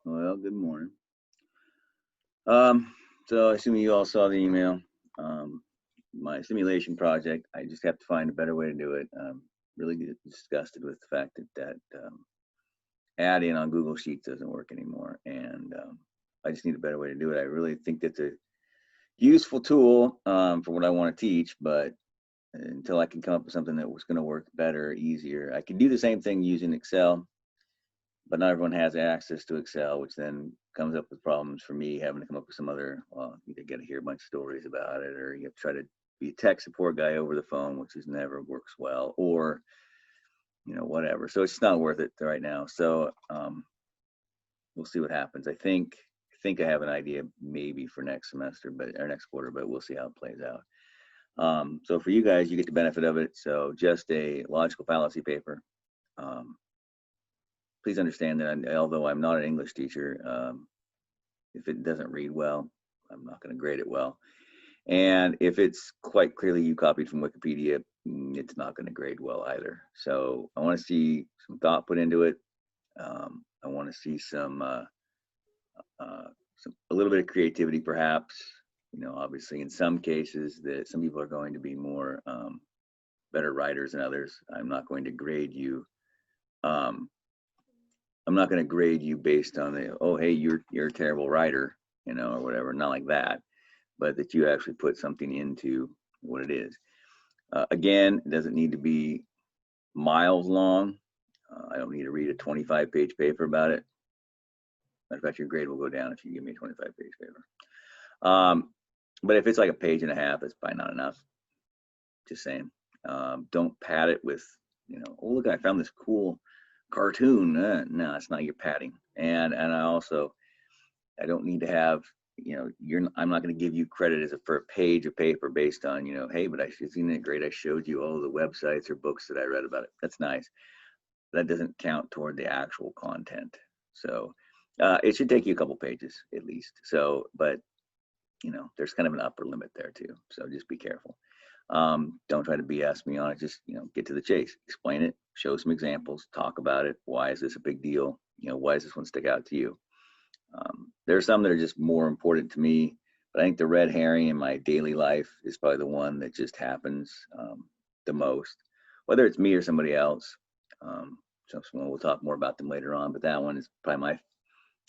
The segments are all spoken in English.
Well, good morning. Um, so assuming you all saw the email, um, my simulation project, I just have to find a better way to do it. Really disgusted with the fact that add-in on Google Sheets doesn't work anymore, and I just need a better way to do it. I really think that's a useful tool for what I want to teach, but until I can come up with something that was going to work better, easier, I can do the same thing using Excel, but not everyone has access to Excel, which then comes up with problems for me having to come up with some other, well, you got to hear a bunch of stories about it, or you have to try to be a tech support guy over the phone, which is never works well, or, whatever. So it's just not worth it right now. So we'll see what happens. I think I have an idea maybe for next semester, or next quarter, but we'll see how it plays out. So for you guys, you get the benefit of it. So just a logical fallacy paper. Um, Please understand that although I'm not an English teacher, if it doesn't read well, I'm not going to grade it well. And if it's quite clearly you copied from Wikipedia, it's not going to grade well either. So I want to see some thought put into it. I want to see a little bit of creativity, perhaps. Obviously, in some cases, that some people are going to be more better writers than others. I'm not going to grade you. Um, I'm not going to grade you based on hey, you're a terrible writer, or whatever. Not like that, but that you actually put something into what it is. Again, it doesn't need to be miles long. I don't need to read a 25-page paper about it. Matter of fact, your grade will go down if you give me a 25-page paper. But if it's like a page and a half, that's probably not enough. Just saying. Don't pad it with, oh, look, I found this cool cartoon. No, it's not your padding. And I don't need to have, I'm not going to give you credit for a page of paper based on, hey, but isn't it great? I showed you all the websites or books that I read about it. That's nice. That doesn't count toward the actual content. So it should take you a couple pages at least. So, but there's kind of an upper limit there too. So just be careful. Don't try to BS me on it. Just, get to the chase, explain it, show some examples, talk about it. Why is this a big deal? Why does this one stick out to you? There are some that are just more important to me, but I think the red herring in my daily life is probably the one that just happens the most, whether it's me or somebody else. So we'll talk more about them later on, but that one is probably I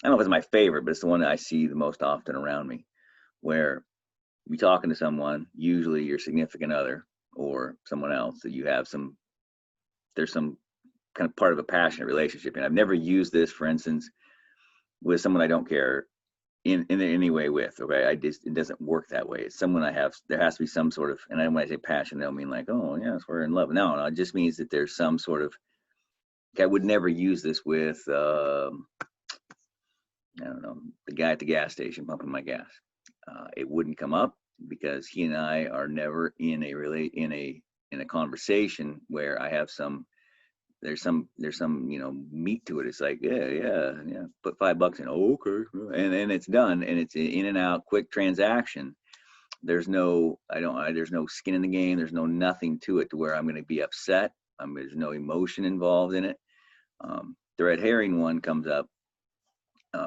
don't know if it's my favorite, but it's the one that I see the most often around me, where you're talking to someone, usually your significant other or someone else that there's some kind of part of a passionate relationship. And I've never used this, for instance, with someone I don't care in any way with. Okay, it doesn't work that way. It's someone there has to be some sort of, and when I say passion, I don't mean like, oh yes, we're in love. No, it just means that there's some sort of, I would never use this with I don't know, the guy at the gas station pumping my gas. It wouldn't come up because he and I are never in a conversation where I have there's some meat to it. It's like, yeah, put $5 in. Oh, okay, and it's done, and it's in and out, quick transaction. There's no there's no skin in the game. There's nothing to it to where I'm going to be upset. There's no emotion involved in it. The red herring one comes up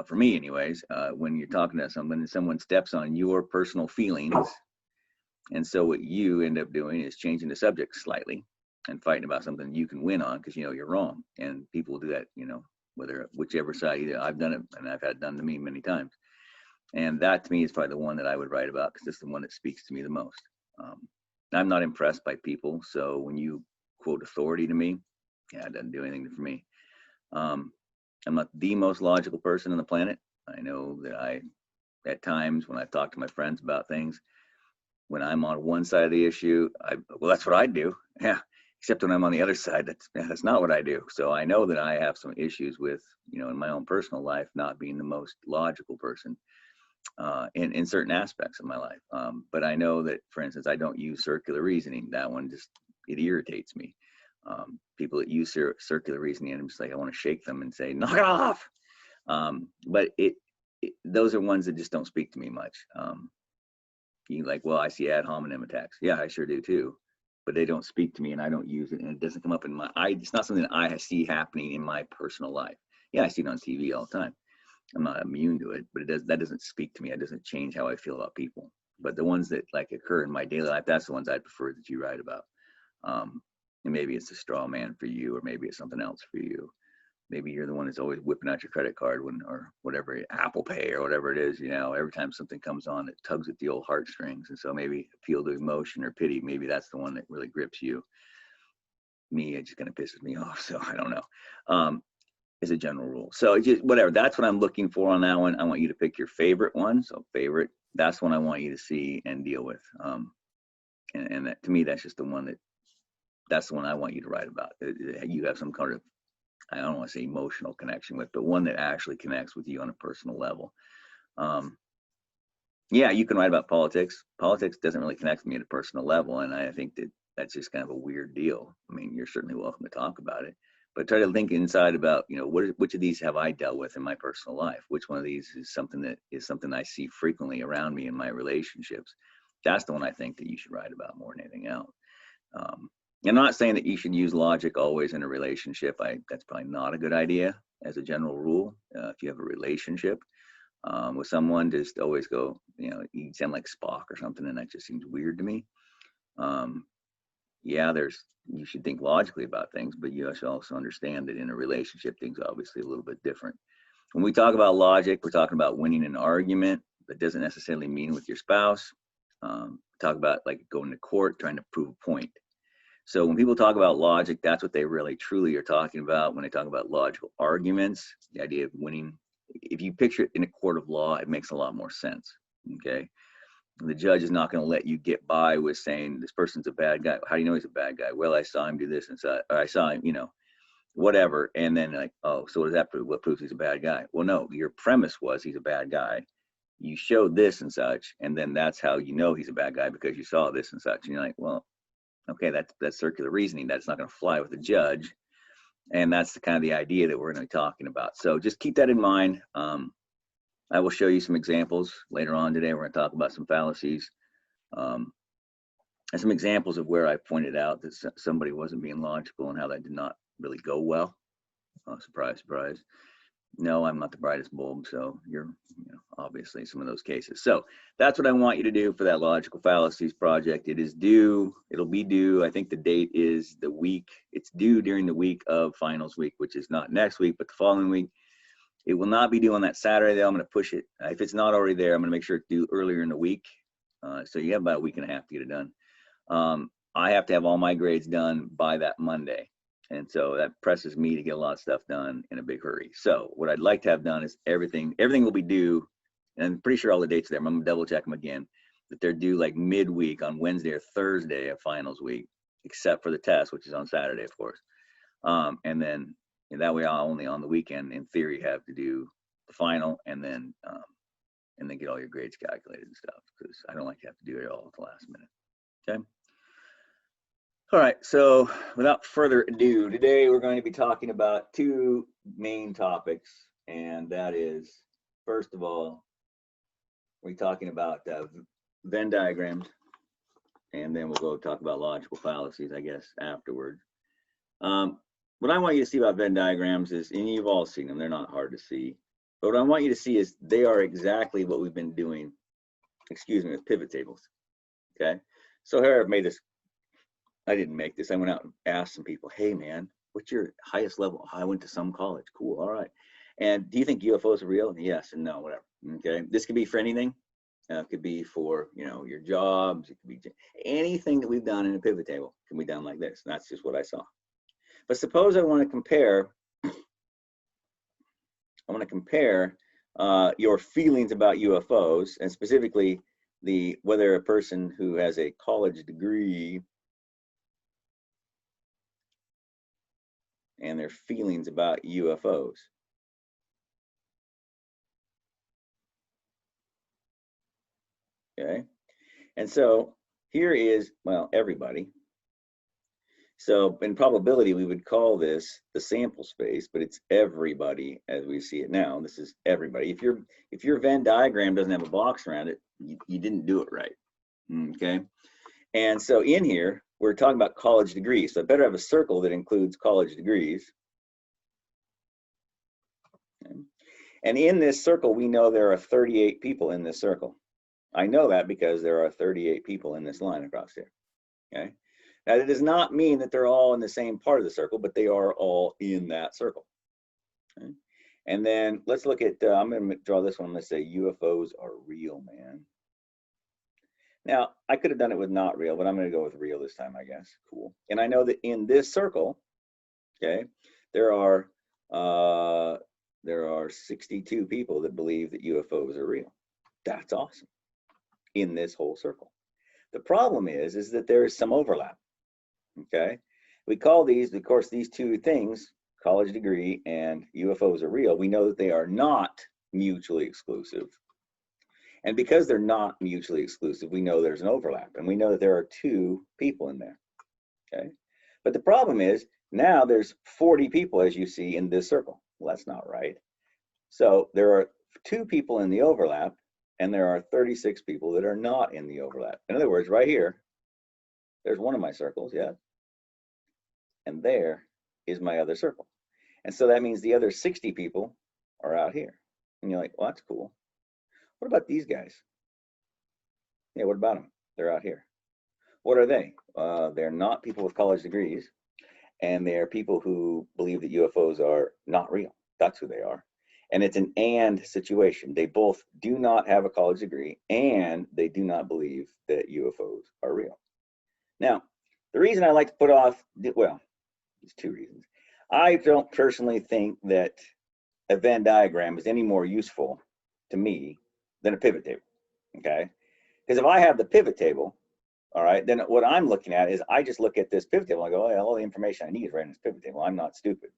for me anyways, when you're talking to someone and someone steps on your personal feelings. And so what you end up doing is changing the subject slightly and fighting about something you can win on because you're wrong. And people do that, whichever side. Either I've done it and I've had it done to me many times. And that to me is probably the one that I would write about because it's the one that speaks to me the most. I'm not impressed by people. So when you quote authority to me, it doesn't do anything for me. I'm not the most logical person on the planet. I know that at times when I talk to my friends about things, when I'm on one side of the issue, that's what I do. Yeah. Except when I'm on the other side, that's not what I do. So I know that I have some issues with, in my own personal life, not being the most logical person in certain aspects of my life. But I know that, for instance, I don't use circular reasoning. That one it irritates me. People that use circular reasoning, I'm just like, I want to shake them and say, knock it off. But those are ones that just don't speak to me much. You like, well, I see ad hominem attacks. Yeah, I sure do too. But they don't speak to me and I don't use it and it doesn't come up it's not something that I see happening in my personal life. Yeah, I see it on TV all the time. I'm not immune to it, but that doesn't speak to me. It doesn't change how I feel about people. But the ones that like occur in my daily life, that's the ones I'd prefer that you write about. And maybe it's a straw man for you, or maybe it's something else for you. Maybe you're the one that's always whipping out your credit card or whatever, Apple Pay or whatever it is, every time something comes on, it tugs at the old heartstrings. And so maybe appeal to emotion or pity, maybe that's the one that really grips you. Me, it just kind of pisses me off. So I don't know. Is a general rule. So just whatever, that's what I'm looking for on that one. I want you to pick your favorite one. So favorite, that's one I want you to see and deal with. And that, to me, that's just the one that's the one I want you to write about. You have some kind of, I don't want to say emotional connection with, but one that actually connects with you on a personal level. Yeah, you can write about politics. Politics doesn't really connect with me at a personal level. And I think that's just kind of a weird deal. I mean, you're certainly welcome to talk about it, but try to think inside about, which of these have I dealt with in my personal life? Which one of these is something I see frequently around me in my relationships? That's the one I think that you should write about more than anything else. I'm not saying that you should use logic always in a relationship. That's probably not a good idea as a general rule. If you have a relationship with someone, just always go, you sound like Spock or something, and that just seems weird to me. Yeah, you should think logically about things, but you should also understand that in a relationship, things are obviously a little bit different. When we talk about logic, we're talking about winning an argument, but doesn't necessarily mean with your spouse. Talk about like going to court, trying to prove a point. So when people talk about logic, that's what they really truly are talking about when they talk about logical arguments, the idea of winning. If you picture it in a court of law, it makes a lot more sense, okay? The judge is not going to let you get by with saying this person's a bad guy. How do you know he's a bad guy? Well, I saw him do this and so I saw him, whatever. And then like, oh, so what does that prove? What proves he's a bad guy? Well, no, your premise was he's a bad guy. You showed this and such, and then that's how you know he's a bad guy, because you saw this and such. And you're like, well, okay, that's circular reasoning. That's not going to fly with the judge. And that's the kind of the idea that we're going to be talking about. So just keep that in mind. I will show you some examples later on today. We're going to talk about some fallacies and some examples of where I pointed out that somebody wasn't being logical and how that did not really go well. Surprise, surprise. No, I'm not the brightest bulb, so you're obviously some of those cases. So that's what I want you to do for that logical fallacies project. It is due, it'll be due, I think the date is it's due during the week of finals week, which is not next week, but the following week. It will not be due on that Saturday, though. I'm going to push it. If it's not already there, I'm going to make sure it's due earlier in the week. So you have about a week and a half to get it done. I have to have all my grades done by that Monday. And so that presses me to get a lot of stuff done in a big hurry. So what I'd like to have done is everything will be due, and I'm pretty sure all the dates are there. I'm going to double check them again, that they're due like midweek on Wednesday or Thursday of finals week, except for the test, which is on Saturday, of course. And then that way I'll only on the weekend, in theory, have to do the final and then get all your grades calculated and stuff, because I don't like to have to do it all at the last minute. Okay. All right, so without further ado, today we're going to be talking about two main topics, and that is, first of all, we're talking about Venn diagrams, and then we'll go talk about logical fallacies, I guess, afterwards. What I want you to see about Venn diagrams is, and you've all seen them, they're not hard to see, but what I want you to see is they are exactly what we've been doing, with pivot tables, okay? So here I've made this. I didn't make this. I went out and asked some people, hey man, what's your highest level? Oh, I went to some college. Cool, all right. And do you think UFOs are real? Yes and no, whatever, okay? This could be for anything. It could be for, your jobs. It could be anything that we've done in a pivot table can be done like this. And that's just what I saw. But suppose I want to compare your feelings about UFOs, and specifically whether a person who has a college degree and their feelings about UFOs. Okay, and so here is, well, everybody. So in probability, we would call this the sample space, but it's everybody as we see it now. This is everybody. If your Venn diagram doesn't have a box around it, you didn't do it right, okay? And so in here, we're talking about college degrees. So I better have a circle that includes college degrees. Okay. And in this circle, we know there are 38 people in this circle. I know that because there are 38 people in this line across here. Okay. Now, that does not mean that they're all in the same part of the circle, but they are all in that circle. Okay. And then let's look at, I'm going to draw this one. Let's say UFOs are real, man. Now, I could have done it with not real, but I'm going to go with real this time, I guess. Cool. And I know that in this circle, okay, there are 62 people that believe that UFOs are real. That's awesome. In this whole circle. The problem is that there is some overlap. Okay, we call these, of course, these two things, college degree and UFOs are real. We know that they are not mutually exclusive. And because they're not mutually exclusive, we know there's an overlap, and we know that there are two people in there. Okay, but the problem is now there's 40 people, as you see, in this circle. Well, that's not right. So there are two people in the overlap, and there are 36 people that are not in the overlap. In other words, right here, there's one of my circles, yeah. And there is my other circle. And so that means the other 60 people are out here. And you're like, well, that's cool. What about these guys? Yeah, what about them? They're out here. What are they? They're not people with college degrees, and they're people who believe that UFOs are not real. That's who they are. And it's an and situation. They both do not have a college degree, and they do not believe that UFOs are real. Now, the reason I like to put off, well, there's two reasons. I don't personally think that a Venn diagram is any more useful to me than a pivot table, okay? Because if I have the pivot table, all right, then what I'm looking at is I just look at this pivot table and I go, oh, yeah, all the information I need is right in this pivot table. I'm not stupid.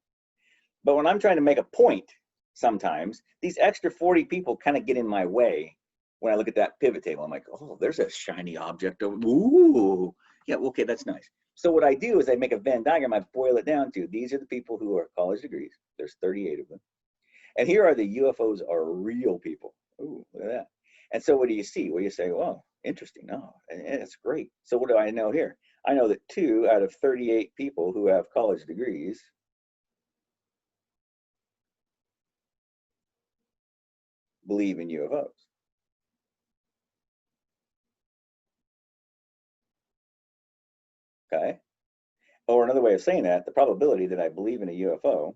But when I'm trying to make a point, sometimes these extra 40 people kind of get in my way when I look at that pivot table. I'm like, oh, there's a shiny object over, ooh, yeah, okay, that's nice. So what I do is I make a Venn diagram. I boil it down to, these are the people who are college degrees. There's 38 of them. And here are the UFOs are real people. Ooh, look at that. And so what do you see? Well, you say, well, interesting. Oh, and it's great. So what do I know here? I know that 2 out of 38 people who have college degrees believe in UFOs. Okay. Or another way of saying that, the probability that I believe in a UFO,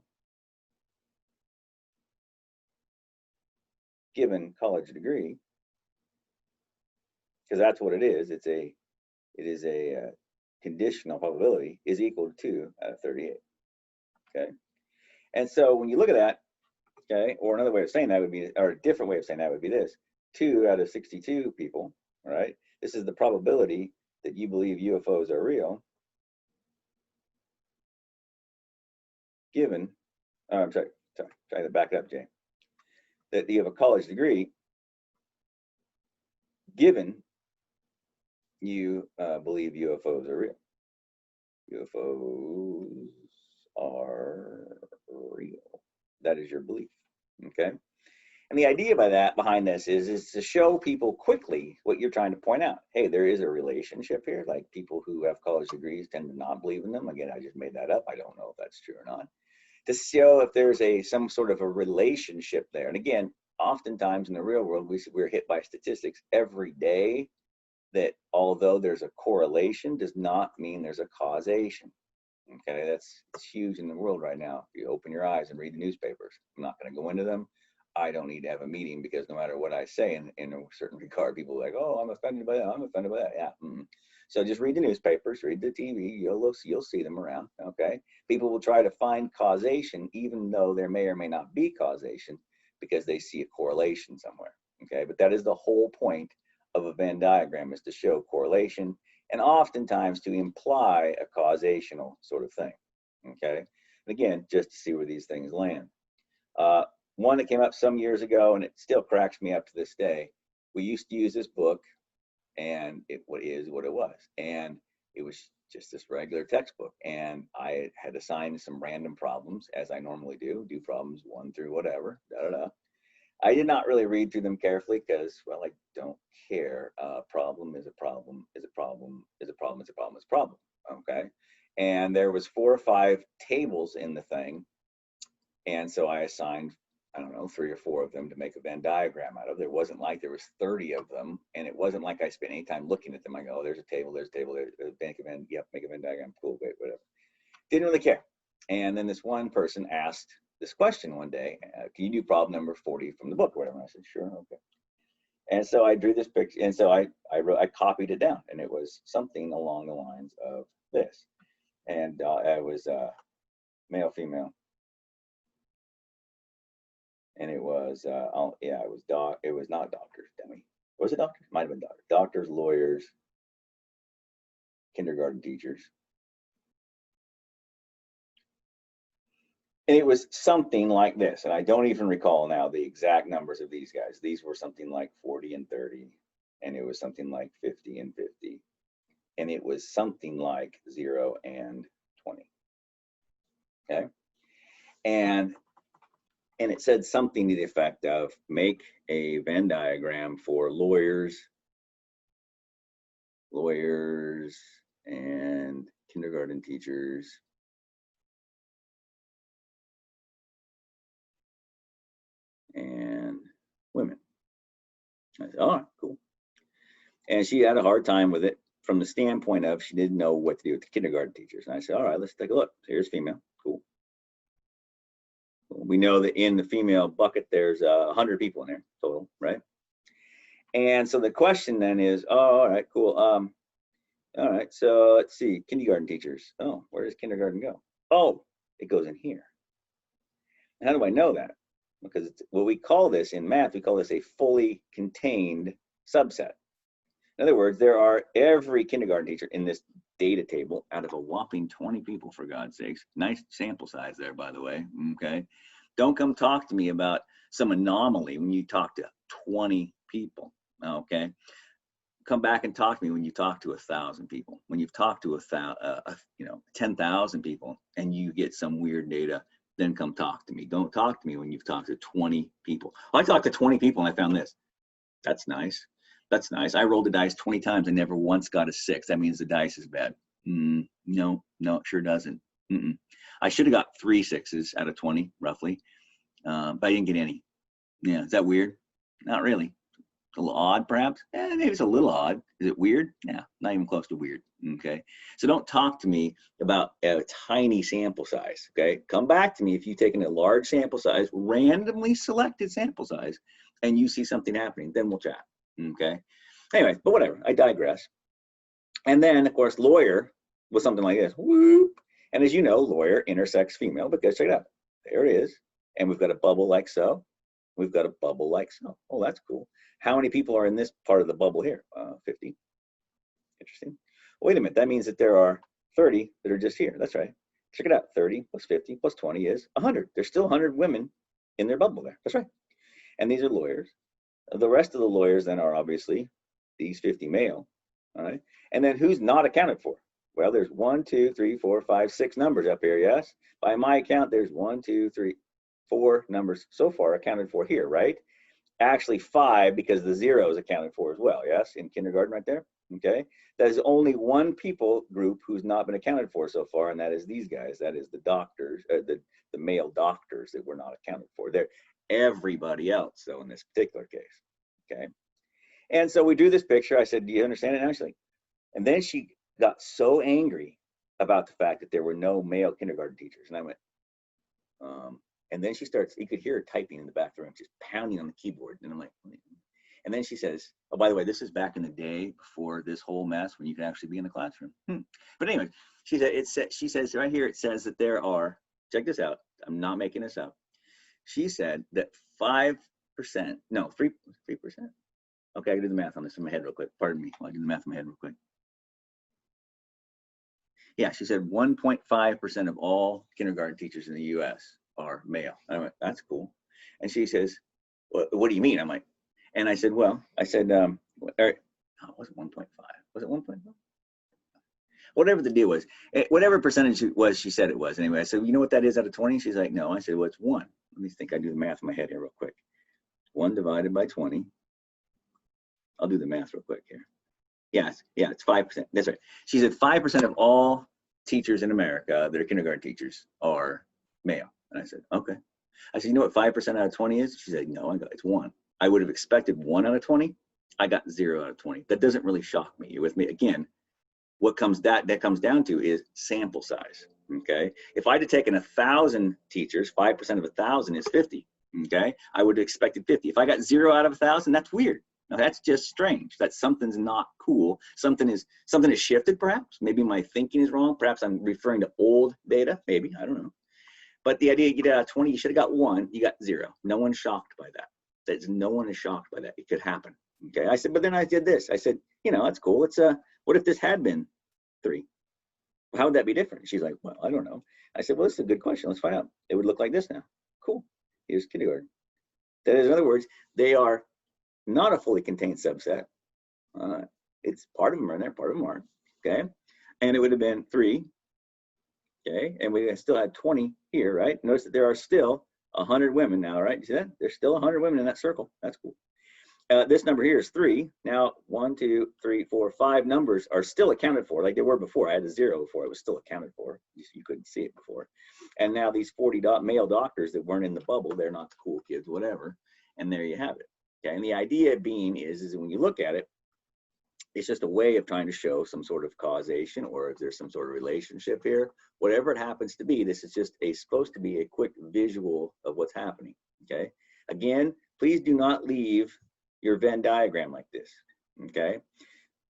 given college degree, because that's what it is. It is a conditional probability, is equal to 2 out of 38. Okay. And so when you look at that, okay, or another way of saying that would be, or a different way of saying that would be this: 2 out of 62 people, all right? This is the probability that you believe UFOs are real, given, I'm sorry, try to back it up, Jay, that you have a college degree, given you believe UFOs are real. UFOs are real. That is your belief, okay? And the idea behind this is to show people quickly what you're trying to point out. Hey, there is a relationship here. Like, people who have college degrees tend to not believe in them. Again, I just made that up. I don't know if that's true or not. To show if there's some sort of a relationship there. And again, oftentimes in the real world, we're hit by statistics every day that although there's a correlation, does not mean there's a causation. Okay, it's huge in the world right now. If you open your eyes and read the newspapers, I'm not going to go into them. I don't need to have a meeting, because no matter what I say in a certain regard, people are like, oh, I'm offended by that. I'm offended by that. Yeah. So just read the newspapers, read the TV. You'll see them around. Okay. People will try to find causation, even though there may or may not be causation, because they see a correlation somewhere. Okay. But that is the whole point of a Venn diagram, is to show correlation, and oftentimes to imply a causational sort of thing. Okay. And again, just to see where these things land. One that came up some years ago, and it still cracks me up to this day. We used to use this book, and it is what it was. And it was just this regular textbook. And I had assigned some random problems, as I normally do problems 1 through whatever, I did not really read through them carefully, because, well, I don't care. Problem is a problem, is a problem, is a problem, is a problem, is a problem. Okay. And there was 4 or 5 tables in the thing. And so I assigned I don't know, 3 or 4 of them to make a Venn diagram out of. There wasn't like there was 30 of them, and it wasn't like I spent any time looking at them. I go, oh, there's a table, there's a table, there's a bank of Venn, yep, make a Venn diagram, cool, great, whatever. Didn't really care. And then this one person asked this question one day, can you do problem number 40 from the book or whatever? And I said, sure, okay. And so I drew this picture, and so I copied it down, and it was something along the lines of this. And it was male, female. And it was, yeah, it was not doctors, dummy. Was it doctors? Might have been doctors. Doctors, lawyers, kindergarten teachers. And it was something like this, and I don't even recall now the exact numbers of these guys. These were something like 40 and 30, and it was something like 50 and 50, and it was something like 0 and 20. Okay, and it said something to the effect of make a Venn diagram for lawyers and kindergarten teachers and women. I said, all right, cool. And she had a hard time with it from the standpoint of she didn't know what to do with the kindergarten teachers. And I said, all right, let's take a look. Here's female, cool. We know that in the female bucket, there's 100 people in there total, right? And so the question then is, oh, all right, cool. All right, so let's see, kindergarten teachers. Oh, where does kindergarten go? Oh, it goes in here. How do I know that? Because it's, what we call this in math, we call this a fully contained subset. In other words, there are every kindergarten teacher in this data table out of a whopping 20 people, for God's sakes. Nice sample size there, by the way, okay? Don't come talk to me about some anomaly when you talk to 20 people, okay? Come back and talk to me when you talk to 1,000 people. When you've talked to 10,000 people and you get some weird data, then come talk to me. Don't talk to me when you've talked to 20 people. I talked to 20 people and I found this. That's nice. That's nice. I rolled the dice 20 times. I never once got a 6. That means the dice is bad. No, it sure doesn't. I should have got 3 6s out of 20, roughly, but I didn't get any. Yeah, is that weird? Not really. A little odd, perhaps? Maybe it's a little odd. Is it weird? Yeah, not even close to weird. Okay, so don't talk to me about a tiny sample size. Okay, come back to me if you've taken a large sample size, randomly selected sample size, and you see something happening. Then we'll chat. Okay. Anyway, but whatever. I digress. And then, of course, lawyer was something like this. Whoop. And as you know, lawyer intersects female, because check it out. There it is. And we've got a bubble like so. We've got a bubble like so. Oh, that's cool. How many people are in this part of the bubble here? 50. Interesting. Wait a minute. That means that there are 30 that are just here. That's right. Check it out. 30 plus 50 plus 20 is 100. There's still 100 women in their bubble there. That's right. And these are lawyers. The rest of the lawyers then are obviously these 50 male. All right. And then who's not accounted for? Well, there's 1, 2, 3, 4, 5, 6 numbers up here. Yes. By my count, there's 1, 2, 3, 4 numbers so far accounted for here, right? Actually 5, because the 0 is accounted for as well. Yes. In kindergarten right there. Okay. That is only one people group who's not been accounted for so far. And that is these guys. That is the doctors, the male doctors that were not accounted for. They're everybody else, though, in this particular case. Okay. And so we drew this picture. I said, do you understand it, Ashley? And then she got so angry about the fact that there were no male kindergarten teachers. And I went, and then she starts, you could hear her typing in the back of the room, just pounding on the keyboard. And I'm like, and then she says, oh, by the way, this is back in the day before this whole mess when you could actually be in the classroom. But anyway, she said, she says right here, it says that there are, check this out. I'm not making this up. She said that 5%, no, 3%. Okay, I can do the math on this in my head real quick. Pardon me, I'll do the math in my head real quick. Yeah, she said 1.5% of all kindergarten teachers in the US are male. I went, that's cool. And she says, what do you mean? I'm like, and I said, well, I said, oh, was it 1.5? Was it 1.5? Whatever the deal was, whatever percentage it was, she said it was. Anyway, I said, you know what that is out of 20? She's like, no. I said, well, it's 1. Let me think. I do the math in my head here real quick. 1 divided by 20. I'll do the math real quick here. Yes, yeah, it's 5%. That's right. She said 5% of all teachers in America that are kindergarten teachers are male. And I said, okay. I said, you know what 5% out of 20 is? She said, no, I go, it's 1. I would have expected 1 out of 20. I got 0 out of 20. That doesn't really shock me. You with me? Again, what comes that comes down to is sample size. Okay. If I'd have taken 1,000 teachers, 5% of 1,000 is 50. Okay. I would have expected 50. If I got 0 out of 1,000, that's weird. Now that's just strange. That something's not cool. Something is shifted perhaps. Maybe my thinking is wrong. Perhaps I'm referring to old data. Maybe, I don't know. But the idea, you get out of 20, you should have got 1, you got 0. No one's shocked by that. No one is shocked by that. It could happen. Okay. I said, but then I did this. I said, you know, that's cool. It's what if this had been 3? How would that be different? She's like, well, I don't know. I said, well, this is a good question. Let's find out. It would look like this now. Cool. Here's kindergarten. That is, in other words, they are not a fully contained subset. It's part of them are in there, part of them aren't. Okay. And it would have been 3. Okay. And we still had 20 here, right? Notice that there are still 100 women now, right? You see that? There's still 100 women in that circle. That's cool. This number here is 3. Now, 1, 2, 3, 4, 5 numbers are still accounted for, like they were before. I had a 0 before. It was still accounted for. You couldn't see it before. And now these 40 male doctors that weren't in the bubble, they're not the cool kids, whatever. And there you have it. Okay. And the idea being is when you look at it, it's just a way of trying to show some sort of causation, or if there's some sort of relationship here, whatever it happens to be. This is just supposed to be a quick visual of what's happening. Okay. Again, please do not leave your Venn diagram like this. Okay.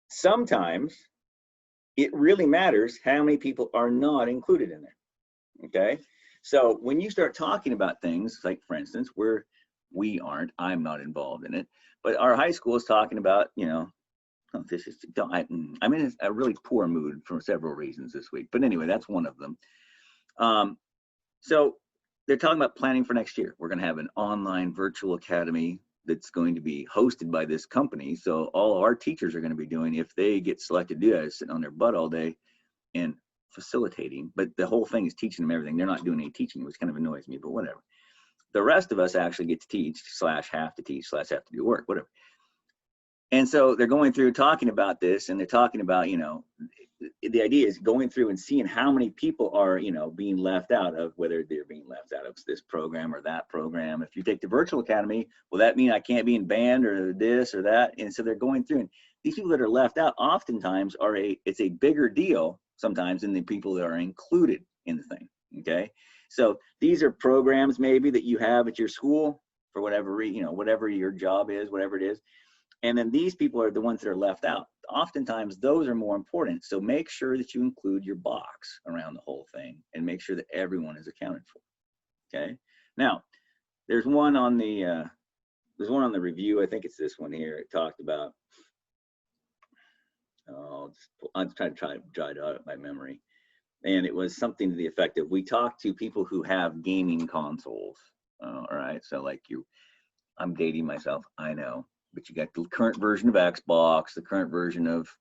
Sometimes it really matters how many people are not included in there. Okay. So when you start talking about things like, for instance, I'm not involved in it, but our high school is talking about, you know, this is, I'm in a really poor mood for several reasons this week, but anyway, that's one of them. So they're talking about planning for next year. We're going to have an online virtual academy that's going to be hosted by this company. So all our teachers are going to be doing, if they get selected to do that, is sitting on their butt all day and facilitating, but the whole thing is teaching them everything. They're not doing any teaching, which kind of annoys me, but whatever. The rest of us actually get to teach / have to teach / have to do work, whatever. And so they're going through talking about this, and they're talking about, you know, the idea is going through and seeing how many people are, you know, being left out of, whether they're being left out of this program or that program. If you take the virtual academy, will that mean I can't be in band or this or that? And so they're going through, and these people that are left out oftentimes it's a bigger deal sometimes than the people that are included in the thing. Okay. So these are programs maybe that you have at your school for whatever, you know, whatever your job is, whatever it is. And then these people are the ones that are left out. Oftentimes those are more important. So make sure that you include your box around the whole thing and make sure that everyone is accounted for. Okay. Now there's one on the review. I think it's this one here. It talked about, I'm trying to dry it out of my memory. And it was something to the effect of, we talked to people who have gaming consoles. All right. So like I'm dating myself, I know. But you got the current version of Xbox, the current version of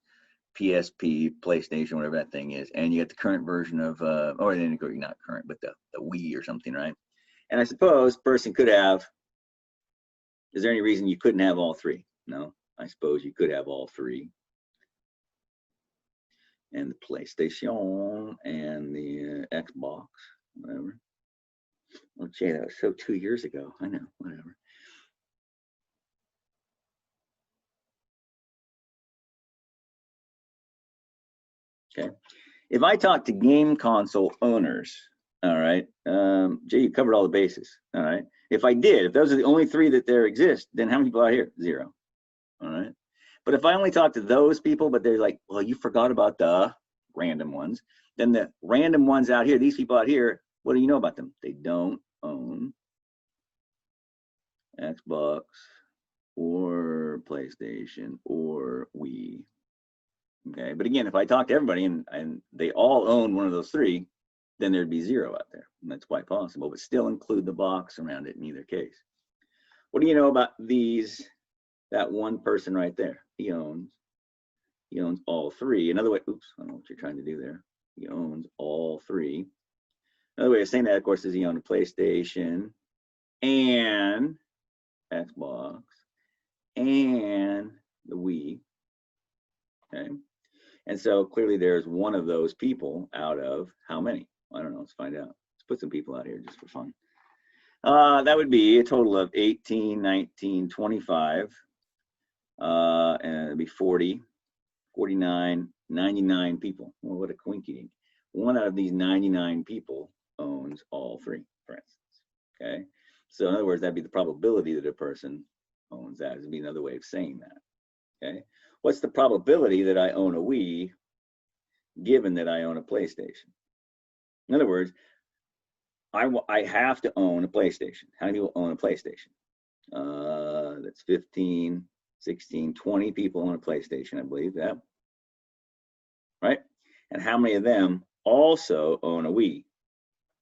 PSP, PlayStation, whatever that thing is, and you got the current version of, or not current, but the Wii or something, right? And I suppose person could have, is there any reason you couldn't have all 3? No, I suppose you could have all 3. And the PlayStation and the Xbox, whatever. Oh, gee, that was so 2 years ago. I know, whatever. Okay, if I talk to game console owners, all right, Jay, you covered all the bases, all right. If I did, if those are the only 3 that there exist, then how many people out here? 0, all right. But if I only talk to those people, but they're like, well, you forgot about the random ones, then the random ones out here, these people out here, what do you know about them? They don't own Xbox or PlayStation or Wii. Okay, but again, if I talk to everybody and they all own one of those 3, then there'd be 0 out there. And that's quite possible, but still include the box around it in either case. What do you know about that one person right there? He owns all 3. Another way, oops, I don't know what you're trying to do there. He owns all 3. Another way of saying that, of course, is he owns a PlayStation and Xbox and the Wii. Okay. And so clearly there's one of those people out of how many? I don't know. Let's find out. Let's put some people out here just for fun. That would be a total of 18, 19, 25, and it'd be 40, 49, 99 people. Well, what a quinky. One out of these 99 people owns all three, for instance. Okay. So in other words, that'd be the probability that a person owns that. Would be another way of saying that. Okay. What's the probability that I own a Wii, given that I own a PlayStation? In other words, I have to own a PlayStation. How many people own a PlayStation? That's 15, 16, 20 people own a PlayStation, I believe. Yeah. Right? And how many of them also own a Wii?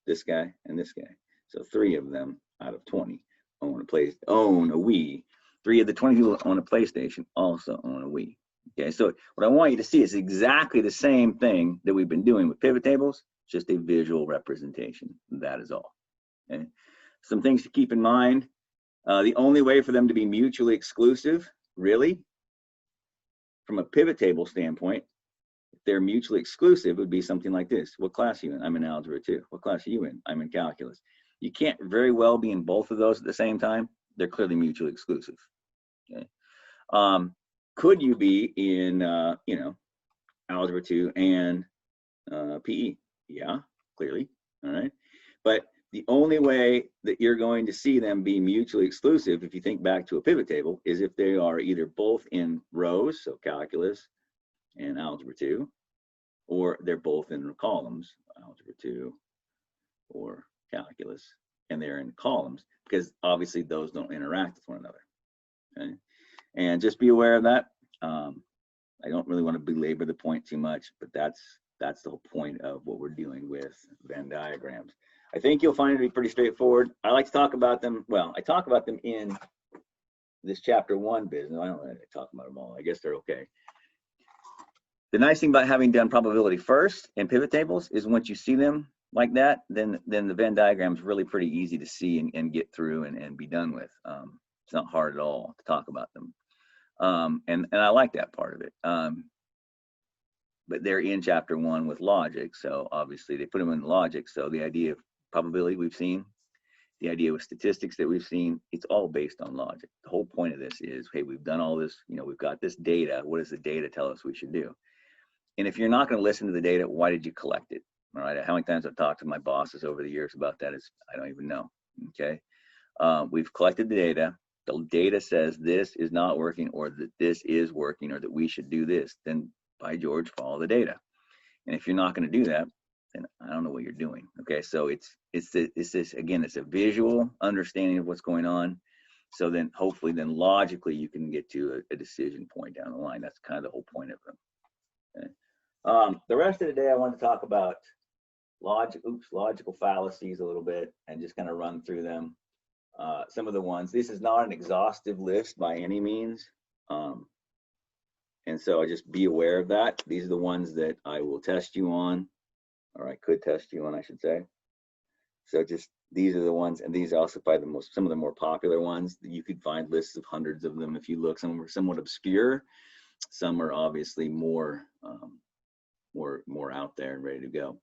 This guy and this guy. So 3 of them out of 20 own a Wii. 3 of the 20 people that own a PlayStation also own a Wii. Okay, so what I want you to see is exactly the same thing that we've been doing with pivot tables, just a visual representation. That is all. Okay, some things to keep in mind. The only way for them to be mutually exclusive, really, from a pivot table standpoint, if they're mutually exclusive, would be something like this. What class are you in? I'm in Algebra 2. What class are you in? I'm in Calculus. You can't very well be in both of those at the same time. They're clearly mutually exclusive. Okay. Could you be in, you know, Algebra 2 and PE? Yeah, clearly. All right. But the only way that you're going to see them be mutually exclusive, if you think back to a pivot table, is if they are either both in rows, so Calculus and Algebra 2, or they're both in columns, Algebra 2 or Calculus, and they're in columns, because obviously those don't interact with one another. Okay. And just be aware of that. I don't really want to belabor the point too much, but that's the whole point of what we're doing with Venn diagrams. I think you'll find it to be pretty straightforward. I like to talk about them. Well, I talk about them in this chapter 1 business. I don't really talk about them all. I guess they're okay. The nice thing about having done probability first in pivot tables is once you see them like that, then the Venn diagram is really pretty easy to see and get through and be done with. It's not hard at all to talk about them. And I like that part of it. But they're in chapter 1 with logic. So obviously they put them in logic. So the idea of probability we've seen, the idea with statistics that we've seen, it's all based on logic. The whole point of this is, hey, we've done all this, you know, we've got this data. What does the data tell us we should do? And if you're not going to listen to the data, why did you collect it? All right. How many times I've talked to my bosses over the years about that is, I don't even know. Okay. We've collected the data. The data says this is not working, or that this is working, or that we should do this. Then by George, follow the data. And if you're not going to do that, then I don't know what you're doing. Okay. So it's this, again, it's a visual understanding of what's going on. So then hopefully then logically you can get to a decision point down the line. That's kind of the whole point of them. Okay. The rest of the day, I want to talk about logical fallacies a little bit and just kind of run through them. Some of the ones, this is not an exhaustive list by any means. And so I just be aware of that. These are the ones that I will test you on, or I could test you on, I should say. So just, these are the ones, and these are also probably some of the more popular ones. You could find lists of hundreds of them if you look. Some are somewhat obscure. Some are obviously more out there and ready to go.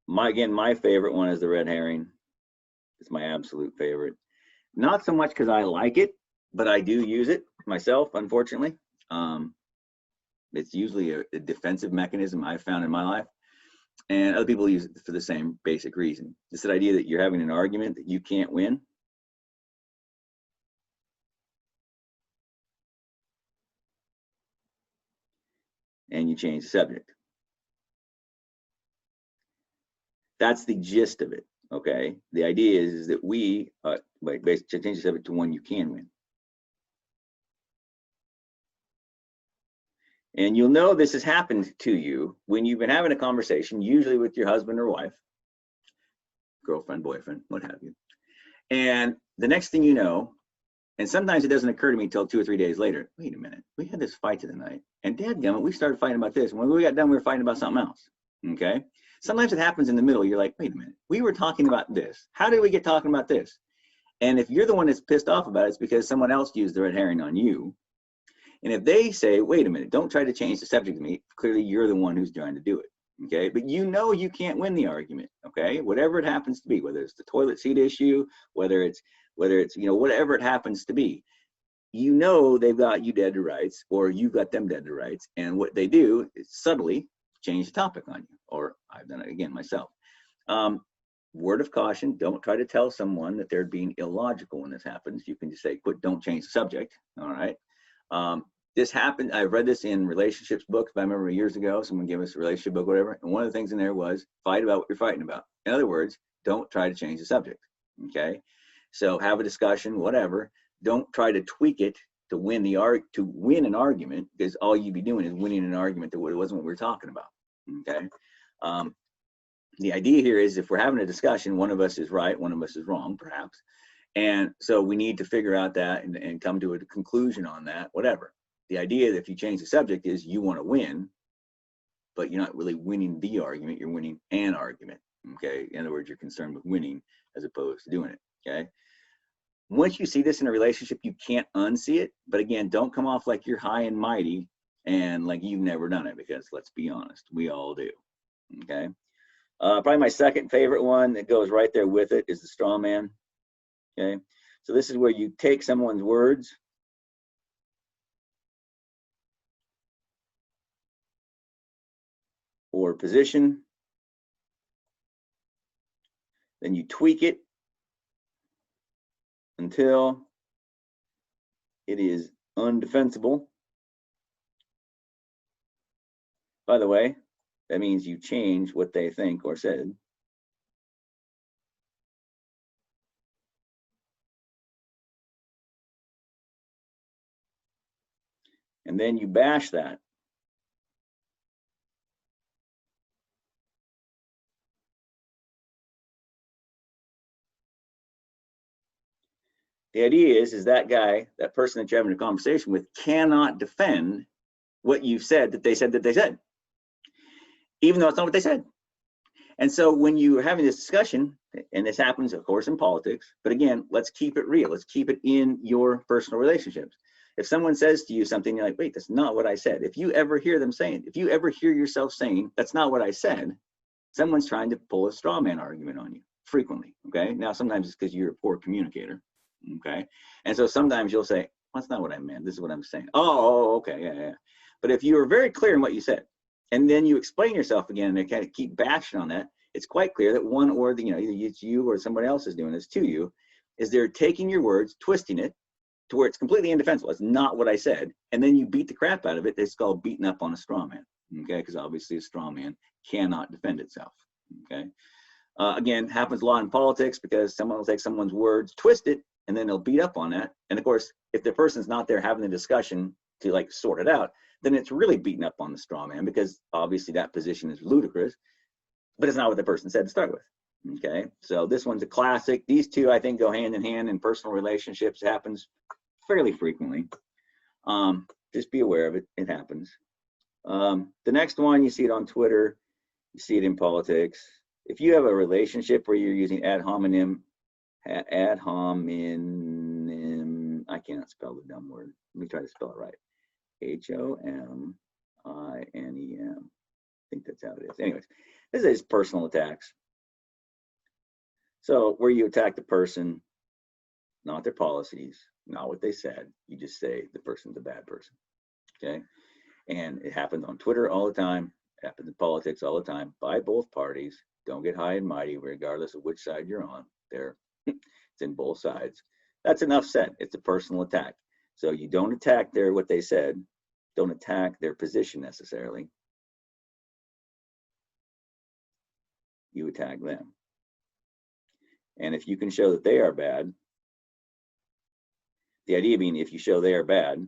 My favorite one is the red herring. It's my absolute favorite. Not so much because I like it, but I do use it myself, unfortunately. It's usually a defensive mechanism I've found in my life. And other people use it for the same basic reason. It's that idea that you're having an argument that you can't win. And you change the subject. That's the gist of it. Okay. The idea is that we basically change the subject to one you can win. And you'll know this has happened to you when you've been having a conversation, usually with your husband or wife, girlfriend, boyfriend, what have you. And the next thing you know, and sometimes it doesn't occur to me until 2 or 3 days later, wait a minute, we had this fight the other night, and dadgummit, we started fighting about this. When we got done, we were fighting about something else. Okay. Sometimes it happens in the middle. You're like, wait a minute, we were talking about this. How did we get talking about this? And if you're the one that's pissed off about it, it's because someone else used the red herring on you. And if they say, wait a minute, don't try to change the subject to me, clearly you're the one who's trying to do it. okay? But you know you can't win the argument, okay? Whatever it happens to be, whether it's the toilet seat issue, whether it's you know, whatever it happens to be, you know they've got you dead to rights, or you've got them dead to rights, and what they do is subtly change the topic on you, or I've done it again myself. Word of caution, don't try to tell someone that they're being illogical when this happens. You can just say, don't change the subject, all right? This happened, I've read this in relationships books, but I remember years ago, someone gave us a relationship book, whatever, and one of the things in there was fight about what you're fighting about. In other words, don't try to change the subject, okay? So have a discussion, whatever. Don't try to tweak it to win an argument, because all you'd be doing is winning an argument that wasn't what we were talking about, okay? The idea here is if we're having a discussion, one of us is right, one of us is wrong, perhaps. And so we need to figure out that and come to a conclusion on that, whatever. The idea that if you change the subject is you want to win, but you're not really winning the argument, you're winning an argument, okay? In other words, you're concerned with winning as opposed to doing it, okay? Once you see this in a relationship, you can't unsee it. But again, don't come off like you're high and mighty and like you've never done it, because let's be honest, we all do, okay? Probably my second favorite one that goes right there with it is the straw man, okay? So this is where you take someone's words or position, then you tweak it until it is undefensible. By the way, that means you change what they think or said. And then you bash that. The idea is that guy, that person that you're having a conversation with, cannot defend what you've said that they said, even though it's not what they said. And so when you are having this discussion, and this happens, of course, in politics, but again, let's keep it real. Let's keep it in your personal relationships. If someone says to you something, you're like, wait, that's not what I said. If you ever hear them saying, if you ever hear yourself saying, that's not what I said, someone's trying to pull a straw man argument on you frequently, okay? Now, sometimes it's because you're a poor communicator, okay? And so sometimes you'll say, well, that's not what I meant. This is what I'm saying. Oh, okay, yeah. But if you are very clear in what you said, and then you explain yourself again, and they kind of keep bashing on that, it's quite clear that one or the, either it's you or somebody else is doing this to you, is they're taking your words, twisting it to where it's completely indefensible. It's not what I said. And then you beat the crap out of it. It's called beating up on a straw man, okay? Because obviously a straw man cannot defend itself, okay? Again, happens a lot in politics because someone will take someone's words, twist it, and then they'll beat up on that. And of course, if the person's not there having the discussion to like sort it out, then it's really beating up on the straw man, because obviously that position is ludicrous, but it's not what the person said to start with, okay? So this one's a classic. These two, I think, go hand in hand in personal relationships. It happens fairly frequently. Just be aware of it. It happens. The next one, you see it on Twitter. You see it in politics. If you have a relationship where you're using ad hominem, I cannot spell the dumb word. Let me try to spell it right. H-O-M-I-N-E-M. I think that's how it is. Anyways, this is personal attacks. So where you attack the person, not their policies, not what they said. You just say the person's a bad person, okay? And it happens on Twitter all the time. It happens in politics all the time by both parties. Don't get high and mighty regardless of which side you're on. It's in both sides. That's enough said. It's a personal attack. So you don't attack what they said. Don't attack their position necessarily. You attack them. And if you can show that they are bad, the idea being if you show they are bad,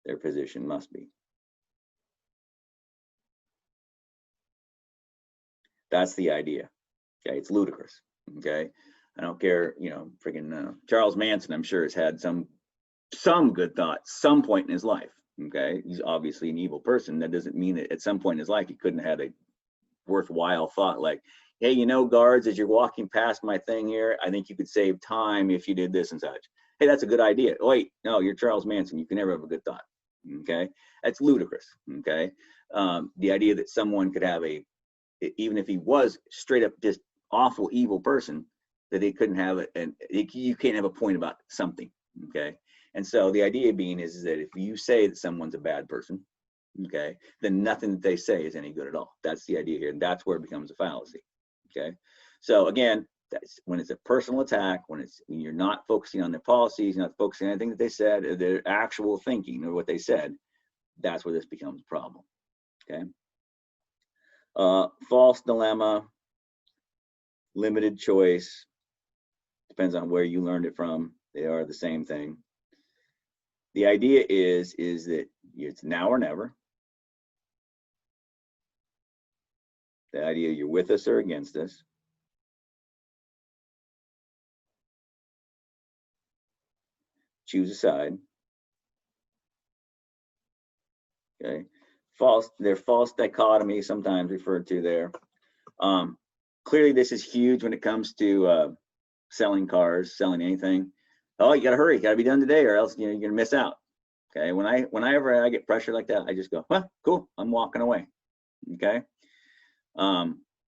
their position must be. That's the idea. Okay, it's ludicrous. Okay, I don't care. Freaking Charles Manson, I'm sure, has had some good thoughts some point in his life. Okay, he's obviously an evil person. That doesn't mean that at some point in his life he couldn't have had a worthwhile thought like, hey, guards, as you're walking past my thing here, I think you could save time if you did this and such. Hey, that's a good idea. Oh, wait, no, you're Charles Manson. You can never have a good thought. Okay, that's ludicrous. Okay, the idea that someone could have even if he was straight up just awful, evil person, that they couldn't have it, and you can't have a point about something. Okay, and so the idea being is that if you say that someone's a bad person, okay, then nothing that they say is any good at all. That's the idea here, and that's where it becomes a fallacy. Okay, so again, that's when it's a personal attack, when you're not focusing on their policies, you're not focusing on anything that they said, or their actual thinking or what they said. That's where this becomes a problem. Okay, false dilemma, limited choice, depends on where you learned it from. They are the same thing. The idea is that it's now or never. The idea you're with us or against us. Choose a side. Okay. They're false dichotomy, sometimes referred to there. Clearly, this is huge when it comes to selling cars, selling anything. Oh, you got to hurry, got to be done today, or else you're gonna miss out. Okay. Whenever I get pressure like that, I just go, well, cool, I'm walking away. Okay.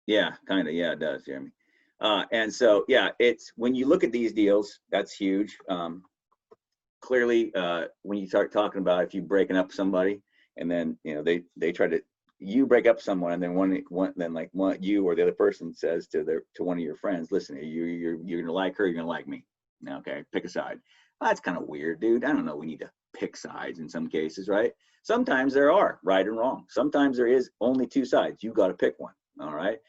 Yeah, kind of. Yeah, it does, Jeremy. And so, yeah, it's when you look at these deals, that's huge. Clearly, when you start talking about if you breaking up somebody, and then they try to you break up someone, and then one you or the other person says to one of your friends, listen, you're gonna like her, you're gonna like me. Okay, pick a side. Well, that's kind of weird, dude. I don't know. We need to pick sides in some cases, right? Sometimes there are right and wrong. Sometimes there is only two sides. You got to pick one. All right.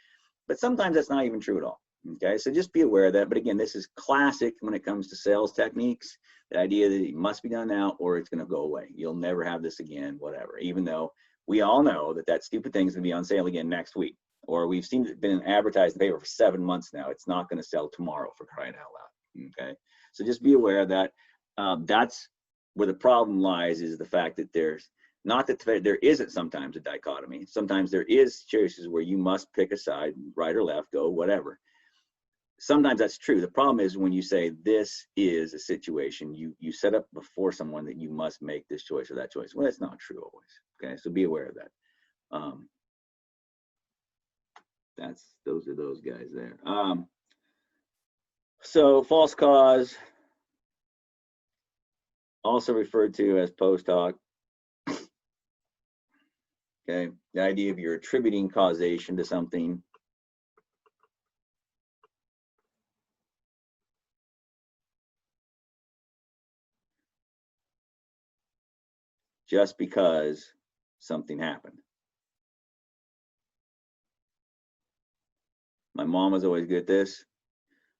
But sometimes that's not even true at all. Okay. So just be aware of that. But again, this is classic when it comes to sales techniques. The idea that it must be done now or it's going to go away. You'll never have this again, whatever. Even though we all know that stupid thing's going to be on sale again next week. Or we've seen it been advertised in the paper for 7 months now. It's not going to sell tomorrow, for crying out loud. Okay. So just be aware of that. That's where the problem lies, is the fact that there's not that there isn't sometimes a dichotomy. Sometimes there is choices where you must pick a side, right or left, go, whatever. Sometimes that's true. The problem is when you say this is a situation, you set up before someone that you must make this choice or that choice. Well, that's not true always. Okay, so be aware of that. Those are those guys there. So false cause, also referred to as post-hoc. Okay, the idea of you're attributing causation to something. Just because something happened. My mom was always good at this.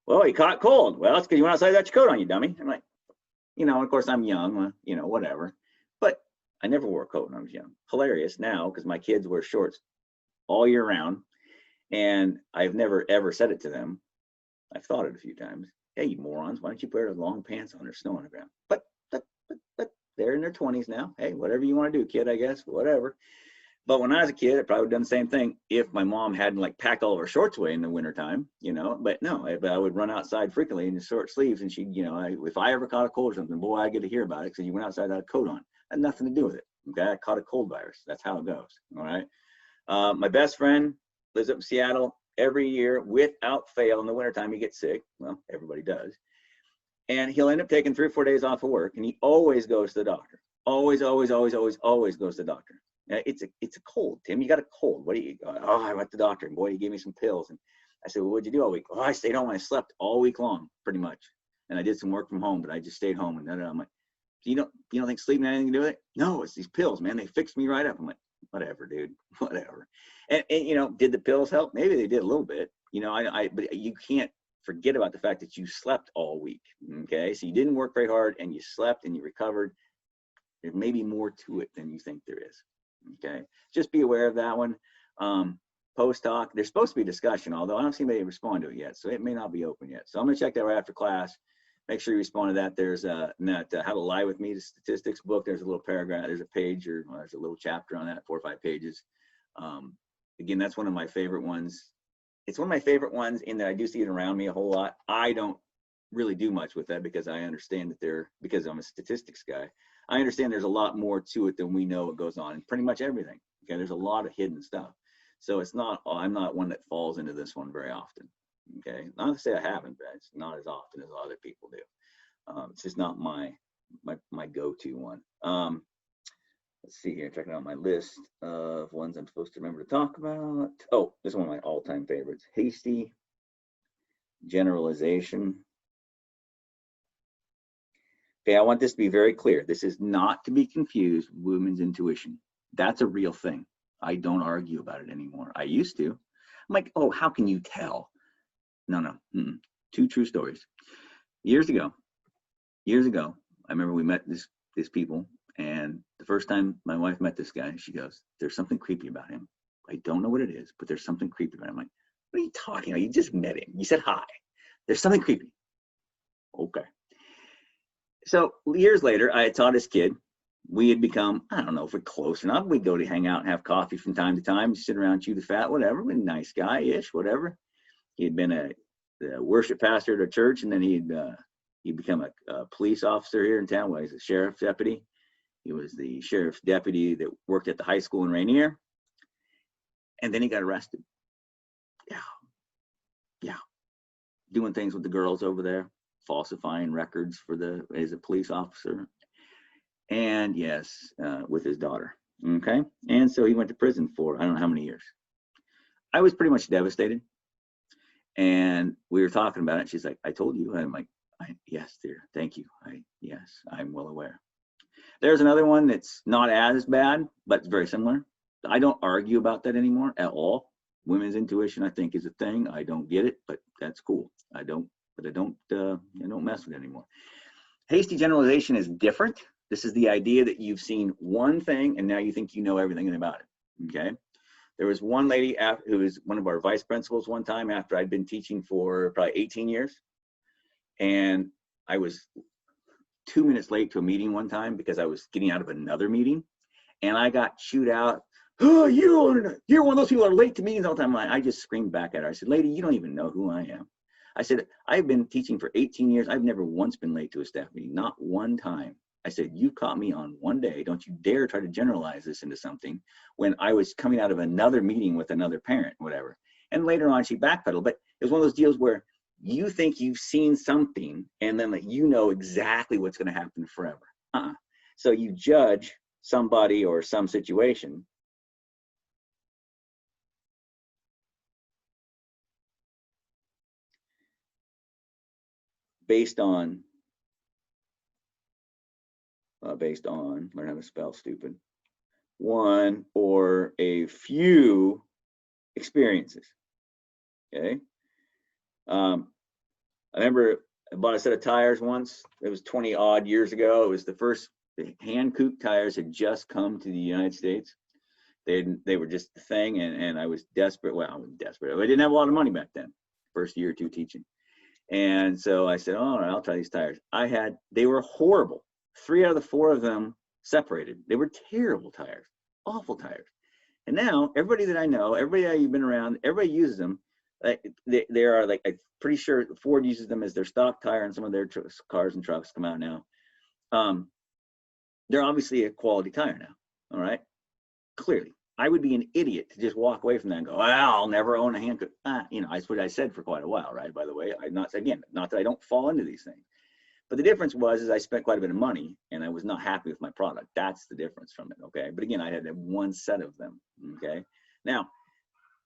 Well, he caught cold. Well, it's because you went outside without your coat on, you dummy. I'm like, of course I'm young, whatever. But I never wore a coat when I was young. Hilarious now because my kids wear shorts all year round. And I've never, ever said it to them. I've thought it a few times. Hey, you morons, why don't you wear those long pants on or snow on the ground? But they're in their 20s now. Hey, whatever you want to do, kid, I guess, whatever. But when I was a kid, I probably would have done the same thing if my mom hadn't packed all of her shorts away in the wintertime, but no, I would run outside frequently in the short sleeves, and she'd, if I ever caught a cold or something, boy, I get to hear about it because you went outside without a coat on. It had nothing to do with it. Okay, I caught a cold virus. That's how it goes. All right. My best friend lives up in Seattle. Every year, without fail, in the wintertime, he gets sick. Well, everybody does. And he'll end up taking 3 or 4 days off of work, and he always goes to the doctor. Always goes to the doctor. It's a cold, Tim. You got a cold. What do you? Oh, I went to the doctor, and boy, he gave me some pills. And I said, well, what'd you do all week? Oh, I stayed home. I slept all week long, pretty much. And I did some work from home, but I just stayed home. And then I'm like, you don't think sleeping had anything to do with it? No, it's these pills, man. They fixed me right up. I'm like, whatever, dude, whatever. And did the pills help? Maybe they did a little bit. But you can't forget about the fact that you slept all week. Okay, so you didn't work very hard, and you slept and you recovered. There may be more to it than you think there is. Okay, just be aware of that one. Post-hoc, there's supposed to be discussion, although I don't see anybody respond to it yet, so it may not be open yet. So I'm gonna check that right after class. Make sure you respond to that. There's in that How to Lie with Me, the statistics book. There's a little paragraph. There's a page, or there's a little chapter on that, 4 or 5 pages. Again, that's one of my favorite ones. It's one of my favorite ones in that I do see it around me a whole lot. I don't really do much with that because I understand that because I'm a statistics guy, I understand there's a lot more to it than we know what goes on in pretty much everything. Okay, there's a lot of hidden stuff. So I'm not one that falls into this one very often. Okay, not to say I haven't, but it's not as often as other people do. It's just not my go-to one. Let's see here, checking out my list of ones I'm supposed to remember to talk about. Oh, this is one of my all-time favorites, hasty generalization. Okay, I want this to be very clear. This is not to be confused with women's intuition. That's a real thing. I don't argue about it anymore. I used to. I'm like, oh, how can you tell? No. Two true stories. Years ago, I remember we met these people, and the first time my wife met this guy, she goes, there's something creepy about him. I don't know what it is, but there's something creepy about him. I'm like, what are you talking about? You just met him. You said hi. There's something creepy. Okay. So years later, I had taught this kid. We had become, I don't know if we're close enough. We'd go to hang out and have coffee from time to time, sit around, chew the fat, whatever. Nice guy-ish, whatever. He had been a worship pastor at a church, and then he'd become a police officer here in town. Well, he's a sheriff's deputy. He was the sheriff's deputy that worked at the high school in Rainier. And then he got arrested. Yeah. Doing things with the girls over there, falsifying records as a police officer. And yes, with his daughter. Okay. And so he went to prison for I don't know how many years. I was pretty much devastated. And we were talking about it. She's like, I told you. And I'm like, yes, dear. Thank you. Yes, I'm well aware. There's another one that's not as bad, but it's very similar. I don't argue about that anymore at all. Women's intuition, I think, is a thing. I don't get it, but that's cool. I don't mess with it anymore. Hasty generalization is different. This is the idea that you've seen one thing and now you think you know everything about it. Okay. There was one lady who was one of our vice principals one time after I'd been teaching for probably 18 years. And I was 2 minutes late to a meeting one time because I was getting out of another meeting, and I got chewed out. Oh, you're one of those people that are late to meetings all the time. I just screamed back at her. I said, lady, you don't even know who I am. I said, I've been teaching for 18 years. I've never once been late to a staff meeting, not one time. I said, you caught me on one day. Don't you dare try to generalize this into something when I was coming out of another meeting with another parent, whatever. And later on, she backpedaled. But it was one of those deals where you think you've seen something and then you know exactly what's going to happen forever. So you judge somebody or some situation based on, learn how to spell stupid, one or a few experiences. Okay. I remember I bought a set of tires once. It was 20 odd years ago. It was the hand coupe tires had just come to the United States. They were just the thing, and I was desperate. Well, I was desperate. I didn't have a lot of money back then, first year or two teaching. And so I said, all right, I'll try these tires. They were horrible. 3 out of the 4 of them separated. They were terrible tires, awful tires. And now everybody that I know, everybody that you've been around, everybody uses them. They are like, I'm pretty sure Ford uses them as their stock tire, and some of their cars and trucks come out now. They're obviously a quality tire now. All right. Clearly, I would be an idiot to just walk away from that and go, well, I'll never own a hand coupe. That's what I said for quite a while, right? By the way, not that I don't fall into these things, but the difference is I spent quite a bit of money and I was not happy with my product. That's the difference from it. Okay. But again, I had one set of them. Okay. Now,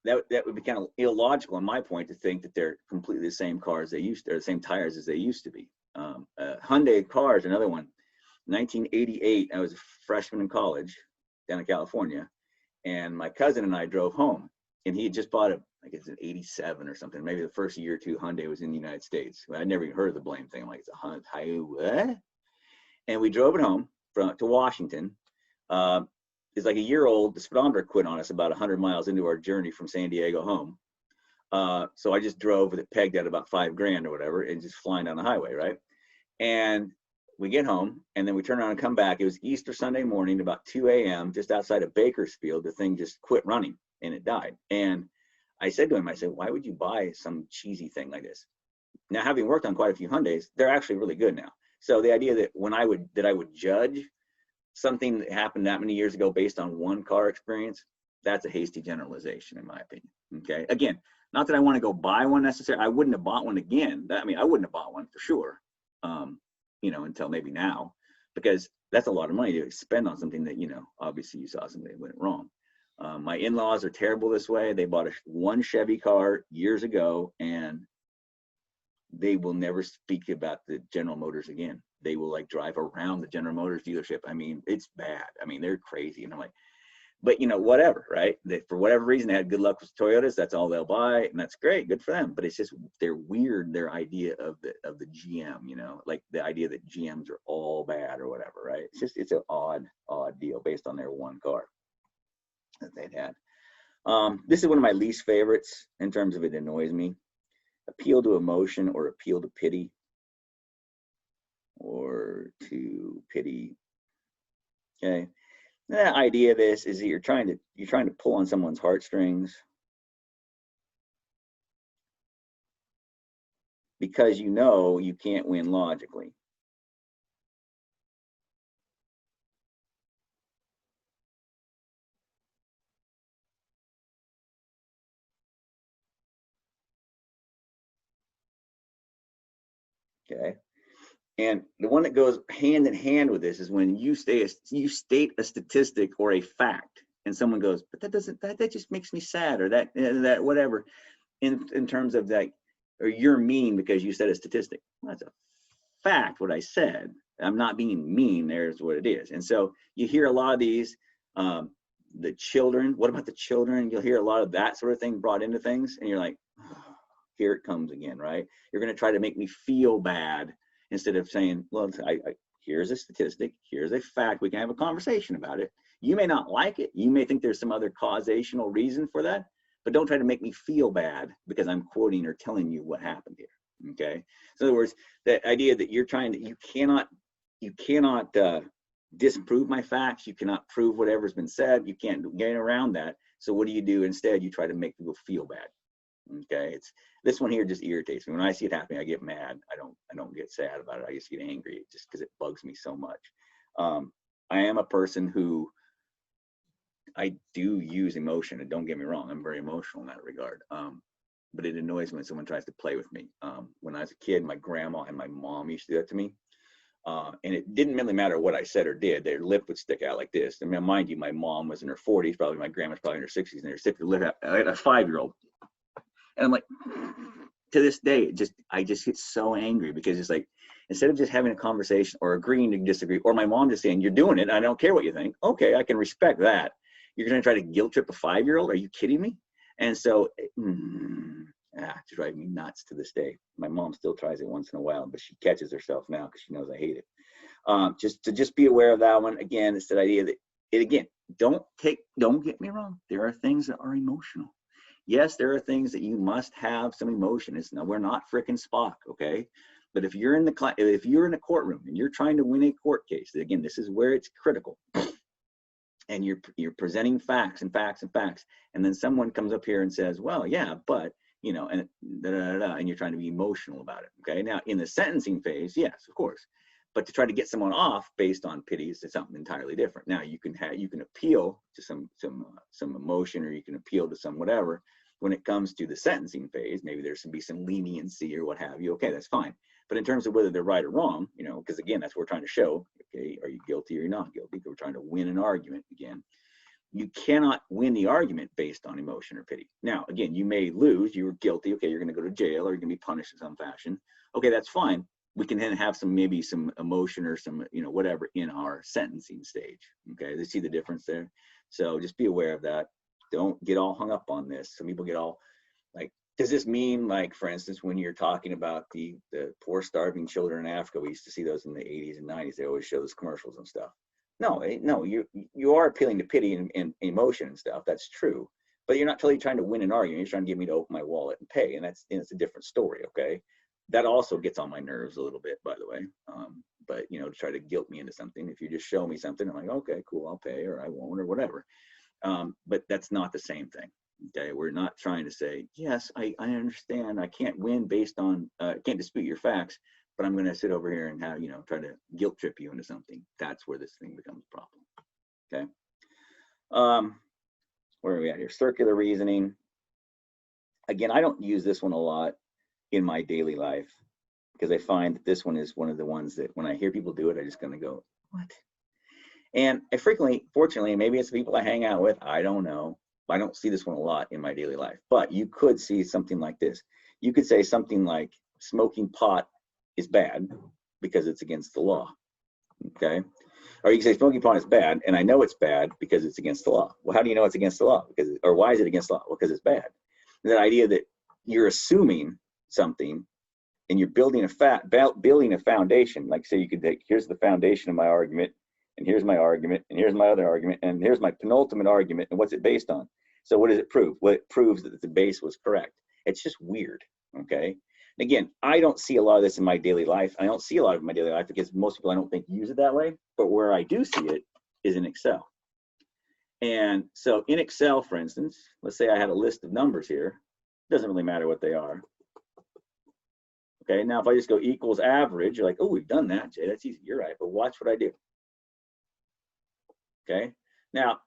that would be kind of illogical on my point to think that they're completely the same cars they're the same tires as they used to be. Hyundai cars, another one. 1988, I was a freshman in college down in California, and my cousin and I drove home, and he had just bought I guess an 87 or something. Maybe the first year or two Hyundai was in the United States. I'd never even heard of the blame thing. I'm like, it's a Hyundai, what? And we drove it home to Washington. It's like a year old. The speedometer quit on us about 100 miles into our journey from San Diego home. So I just drove with it pegged at about $5,000 or whatever, and just flying down the highway, right? And we get home, and then we turn around and come back. It was Easter Sunday morning, about 2 a.m., just outside of Bakersfield. The thing just quit running, and it died. And I said to him, I said, why would you buy some cheesy thing like this? Now, having worked on quite a few Hyundais, they're actually really good now. So the idea that I would judge something that happened that many years ago based on one car experience, that's a hasty generalization, in my opinion. Okay. Again, not that I want to go buy one necessarily. I wouldn't have bought one again. I mean, I wouldn't have bought one for sure, until maybe now, because that's a lot of money to spend on something that, obviously you saw something that went wrong. My in-laws are terrible this way. They bought one Chevy car years ago, and they will never speak about the General Motors again. They will like drive around the General Motors dealership. I mean, it's bad. I mean, they're crazy. And I'm like, but whatever, right? For whatever reason, they had good luck with Toyotas. That's all they'll buy, and that's great, good for them. But it's just they're weird. Their idea of the GM, like the idea that GMs are all bad or whatever, right? It's an odd deal based on their one car that they'd had. This is one of my least favorites in terms of it annoys me. Appeal to emotion or appeal to pity, or to pity. Okay. The idea of this is that you're trying to pull on someone's heartstrings because you can't win logically. Okay. And the one that goes hand in hand with this is when you state a statistic or a fact, and someone goes, but that just makes me sad, or that whatever, in terms of that, or you're mean because you said a statistic. Well, that's a fact, what I said. I'm not being mean. There's what it is. And so you hear a lot of these, the children, what about the children? You'll hear a lot of that sort of thing brought into things, and you're like, oh, here it comes again, right? You're going to try to make me feel bad instead of saying, well, here's a statistic, here's a fact, we can have a conversation about it. You may not like it, you may think there's some other causational reason for that, but don't try to make me feel bad because I'm quoting or telling you what happened here. Okay. So in other words, the idea that you cannot disprove my facts, you cannot prove whatever's been said, you can't get around that. So what do you do instead? You try to make people feel bad. Okay, this one here just irritates me. When I see it happening, I get mad. I don't get sad about it. I just get angry just because it bugs me so much. I am a person who I do use emotion, and don't get me wrong, I'm very emotional in that regard. But it annoys me when someone tries to play with me. When I was a kid, my grandma and my mom used to do that to me. And it didn't really matter what I said or did. Their lip would stick out like this. I mean, mind you, my mom was in her 40s, probably my grandma's probably in her 60s, and they're sticking the lip out. I had a 5-year-old. And I'm like, to this day, I just get so angry because it's like, instead of just having a conversation or agreeing to disagree, or my mom just saying, you're doing it, I don't care what you think. Okay, I can respect that. You're going to try to guilt trip a 5-year-old? Are you kidding me? And so, it's driving me nuts to this day. My mom still tries it once in a while, but she catches herself now because she knows I hate it. Just be aware of that one. Again, it's that idea that, don't get me wrong. There are things that are emotional. Yes, there are things that you must have some emotion. We're not frickin' Spock, okay? But if you're in a courtroom and you're trying to win a court case, again, this is where it's critical. And you're presenting facts and facts and facts, and then someone comes up here and says, "Well, yeah, but and and you're trying to be emotional about it." Okay, now in the sentencing phase, yes, of course, but to try to get someone off based on pity is something entirely different. Now you can appeal to some emotion, or you can appeal to some whatever. When it comes to the sentencing phase, maybe there should be some leniency or what have you. Okay, that's fine. But in terms of whether they're right or wrong, because again, that's what we're trying to show. Okay, are you guilty or you're not guilty? Because we're trying to win an argument again. You cannot win the argument based on emotion or pity. Now, again, you may lose. You were guilty. Okay, you're going to go to jail, or you're going to be punished in some fashion. Okay, that's fine. We can then have some emotion or some whatever in our sentencing stage. Okay, they see the difference there. So just be aware of that. Don't get all hung up on this. Some people get all like, does this mean, like, for instance, when you're talking about the poor starving children in Africa, we used to see those in the 80s and 90s. They always show those commercials and stuff. No, you are appealing to pity and emotion and stuff. That's true. But you're not totally trying to win an argument. You're trying to get me to open my wallet and pay. And it's a different story, okay? That also gets on my nerves a little bit, by the way. But, to try to guilt me into something. If you just show me something, I'm like, okay, cool, I'll pay, or I won't, or whatever. But that's not the same thing. Okay, we're not trying to say, yes, I understand. I can't win based on, can't dispute your facts, but I'm going to sit over here and have, you know, try to guilt trip you into something. That's where this thing becomes a problem. Okay. Where are we at here? Circular reasoning. Again, I don't use this one a lot in my daily life because I find that this one is one of the ones that when I hear people do it, I just kind of go, what? And I frequently, fortunately, maybe it's the people I hang out with, I don't know. I don't see this one a lot in my daily life, but you could see something like this. You could say something like smoking pot is bad because it's against the law, okay? Or you can say smoking pot is bad, and I know it's bad because it's against the law. Well, how do you know it's against the law? Because, or why is it against the law? Well, because it's bad. And that idea that you're assuming something and you're building a foundation. Like say you could take, here's the foundation of my argument, and here's my argument, and here's my other argument, and here's my penultimate argument, and what's it based on? So what does it prove? Well, it proves that the base was correct. It's just weird, okay? And again, I don't see a lot of this in my daily life. I don't see a lot of it in my daily life because most people I don't think use it that way, but where I do see it is in Excel. And so in Excel, for instance, let's say I had a list of numbers here. It doesn't really matter what they are. Okay, now if I just go equals average, you're like, oh, we've done that, Jay, that's easy, you're right, but watch what I do. Okay, now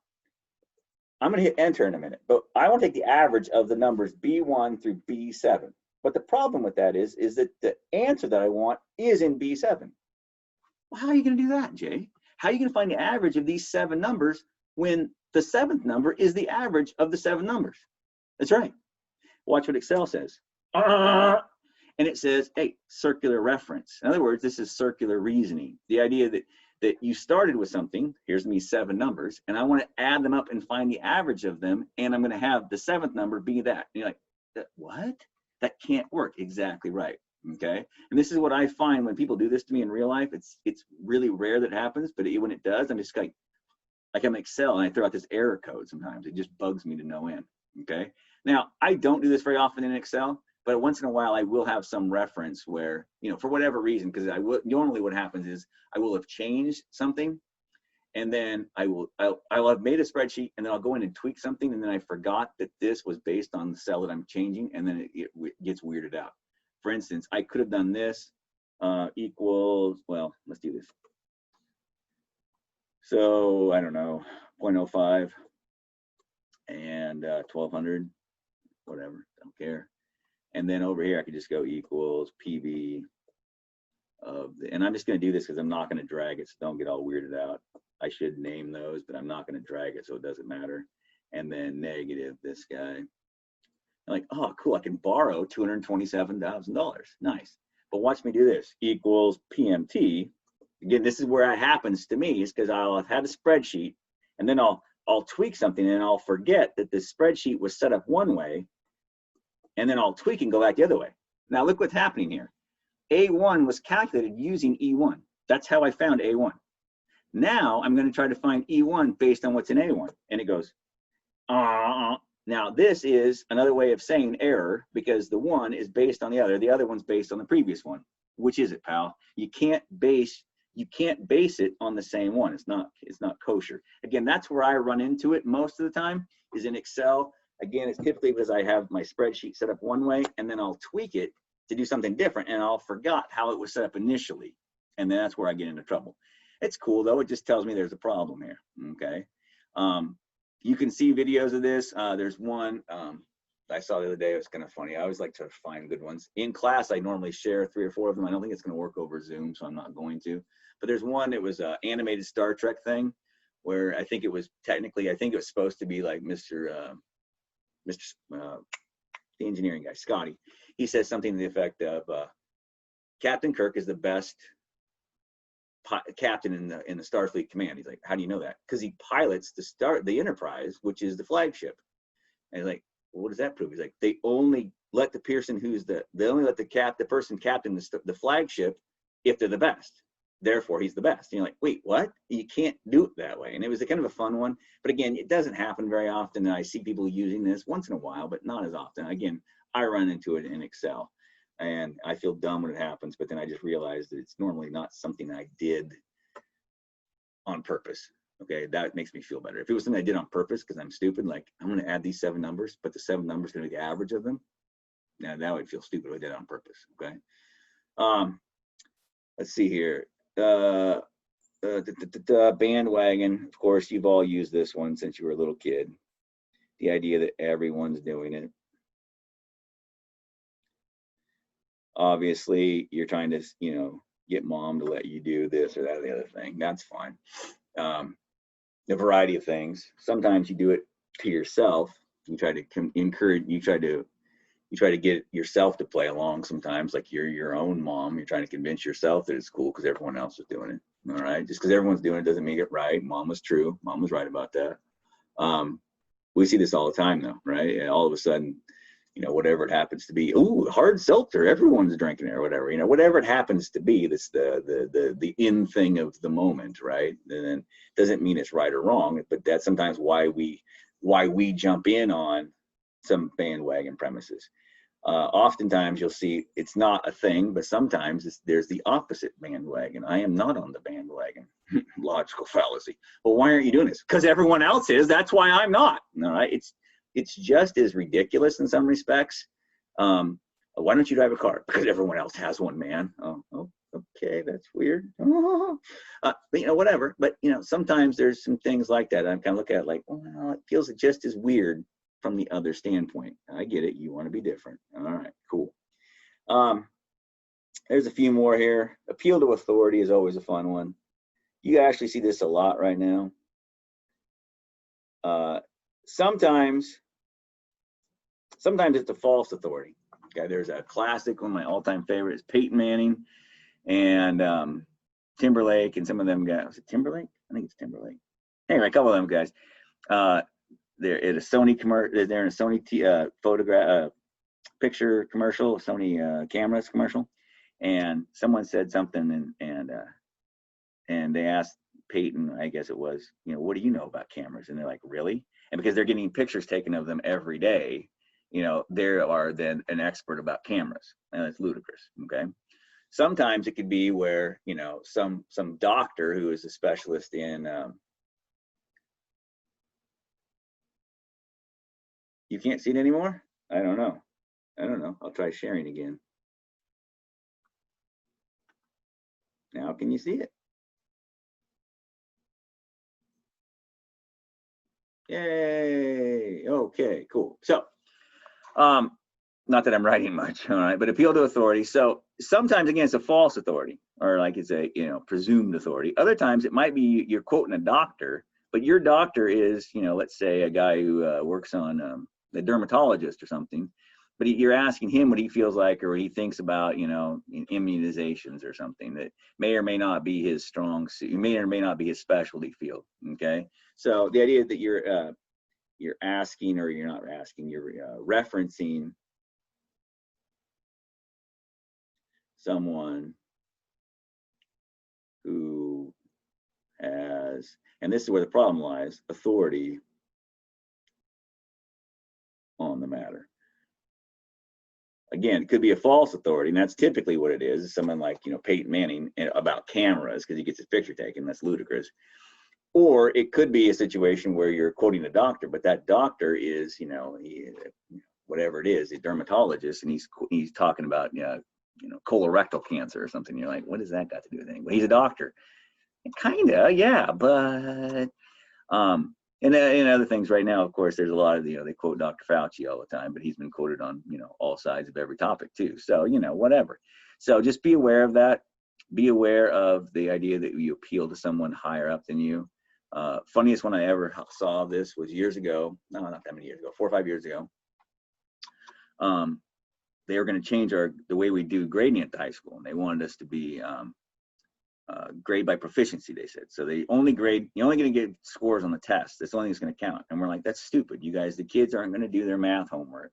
I'm gonna hit enter in a minute, but I want to take the average of the numbers B1 through B7. But the problem with that is that the answer that I want is in B7. Well, how are you gonna do that, Jay? How are you gonna find the average of these 7 numbers when the 7th number is the average of the 7 numbers? That's right. Watch what Excel says. And it says, hey, circular reference. In other words, this is circular reasoning. The idea that you started with something, here's me 7 numbers, and I want to add them up and find the average of them, and I'm going to have the 7th number be that. And you're like, what? That can't work. Exactly right. Okay. And this is what I find when people do this to me in real life. It's really rare that it happens, but when it does, I'm just like I'm Excel and I throw out this error code sometimes. It just bugs me to no end. Okay. Now, I don't do this very often in Excel, but once in a while I will have some reference where, you know, for whatever reason, because normally what happens is I will have changed something, and then I'll have made a spreadsheet, and then I'll go in and tweak something, and then I forgot that this was based on the cell that I'm changing, and then it gets weirded out. For instance, I could have done this equals, well, let's do this. So I don't know, 0.05 and 1200, whatever, don't care. And then over here, I could just go equals PV of the, and I'm just going to do this because I'm not going to drag it, so don't get all weirded out. I should name those, but I'm not going to drag it, so it doesn't matter. And then negative this guy. I'm like, oh, cool, I can borrow $227,000. Nice. But watch me do this. Equals PMT. Again, this is where it happens to me, is because I'll have had a spreadsheet, and then I'll tweak something, and I'll forget that the spreadsheet was set up one way, and then I'll tweak and go back the other way. Now look what's happening here. A1 was calculated using E1. That's how I found A1. Now I'm going to try to find E1 based on what's in A1. And it goes, Now this is another way of saying error, because the one is based on the other one's based on the previous one. Which is it, pal? You can't base it on the same one. It's not kosher. Again, that's where I run into it most of the time, is in Excel. Again, it's typically because I have my spreadsheet set up one way, and then I'll tweak it to do something different, and I'll forgot how it was set up initially. And then that's where I get into trouble. It's cool though, it just tells me there's a problem here, okay? You can see videos of this. There's one I saw the other day, it was kind of funny. I always like to find good ones. In class, I normally share 3 or 4 of them. I don't think it's gonna work over Zoom, so I'm not going to. But there's one, it was an animated Star Trek thing, where I think it was supposed to be like Mr. The engineering guy, Scotty. He says something to the effect of, Captain Kirk is the best captain in the Starfleet command. He's like, how do you know that? Because he pilots the Enterprise, which is the flagship. And he's like, well, what does that prove? He's like, they only let the person the person captain the flagship if they're the best. Therefore, he's the best. And you're like, wait, what? You can't do it that way. And it was a kind of a fun one. But again, it doesn't happen very often. And I see people using this once in a while, but not as often. Again, I run into it in Excel. And I feel dumb when it happens, but then I just realized that it's normally not something I did on purpose. Okay, that makes me feel better. If it was something I did on purpose because I'm stupid, like I'm going to add these 7 numbers, but the 7 numbers going to be the average of them. Now that would feel stupid if I did it on purpose. Okay. Let's see here. Bandwagon. Of course, you've all used this one since you were a little kid. The idea that everyone's doing it. Obviously, you're trying to, get mom to let you do this or that or the other thing. That's fine. A variety of things. Sometimes you do it to yourself. You try to encourage. You try to get yourself to play along. Sometimes, like you're your own mom. You're trying to convince yourself that it's cool because everyone else is doing it. All right. Just because everyone's doing it doesn't make it right. Mom was true. Mom was right about that. We see this all the time, though, right? And all of a sudden, whatever it happens to be, ooh, hard seltzer, everyone's drinking it or whatever, whatever it happens to be, that's the in thing of the moment, right? And then doesn't mean it's right or wrong, but that's sometimes why we jump in on some bandwagon premises. Oftentimes you'll see it's not a thing, but sometimes there's the opposite bandwagon. I am not on the bandwagon. Logical fallacy. Well, why aren't you doing this? Because everyone else is. That's why I'm not. All right. It's just as ridiculous in some respects. Why don't you drive a car? Because everyone else has one, man. Oh, okay, that's weird. But whatever. But sometimes there's some things like that. I'm kind of looking at it like, well, it feels just as weird from the other standpoint. I get it. You want to be different. All right, cool. There's a few more here. Appeal to authority is always a fun one. You actually see this a lot right now. Sometimes it's a false authority. Okay, there's a classic, one of my all-time favorites, Peyton Manning and Timberlake, and some of them guys. Was it Timberlake? I think it's Timberlake. Anyway, a couple of them guys. They're at a Sony commercial. They're in a Sony photograph picture commercial, Sony cameras commercial, and someone said something, and they asked Peyton, I guess it was, what do you know about cameras? And they're like, really? And because they're getting pictures taken of them every day, they are then an expert about cameras, and it's ludicrous. Okay. Sometimes it could be where, some doctor who is a specialist in, you can't see it anymore? I don't know. I'll try sharing again. Now, can you see it? Yay. Okay, cool. So, not that I'm writing much, all right, but appeal to authority. So sometimes, again, it's a false authority, or like it's a, presumed authority. Other times it might be you're quoting a doctor, but your doctor is, let's say a guy who works on a dermatologist or something, but you're asking him what he feels like or what he thinks about, immunizations or something that may or may not be his strong suit, may or may not be his specialty field. Okay. So the idea that you're asking, or you're not asking, you're referencing someone who has, and this is where the problem lies, authority on the matter. Again, it could be a false authority, and that's typically what it is. Someone like, Peyton Manning about cameras because he gets his picture taken. That's ludicrous. Or it could be a situation where you're quoting a doctor, but that doctor is, whatever it is, a dermatologist, and he's talking about, colorectal cancer or something. You're like, what does that got to do with anything? Well, he's a doctor. Kinda, yeah, but and other things right now, of course, there's a lot of, they quote Dr. Fauci all the time, but he's been quoted on, all sides of every topic too. So, whatever. So just be aware of that. Be aware of the idea that you appeal to someone higher up than you. Funniest one I ever saw of this was years ago. No, not that many years ago, 4 or 5 years ago. They were going to change the way we do grading at the high school, and they wanted us to be grade by proficiency, they said. So you're only going to get scores on the test. That's the only thing that's going to count. And we're like, that's stupid. You guys, the kids aren't going to do their math homework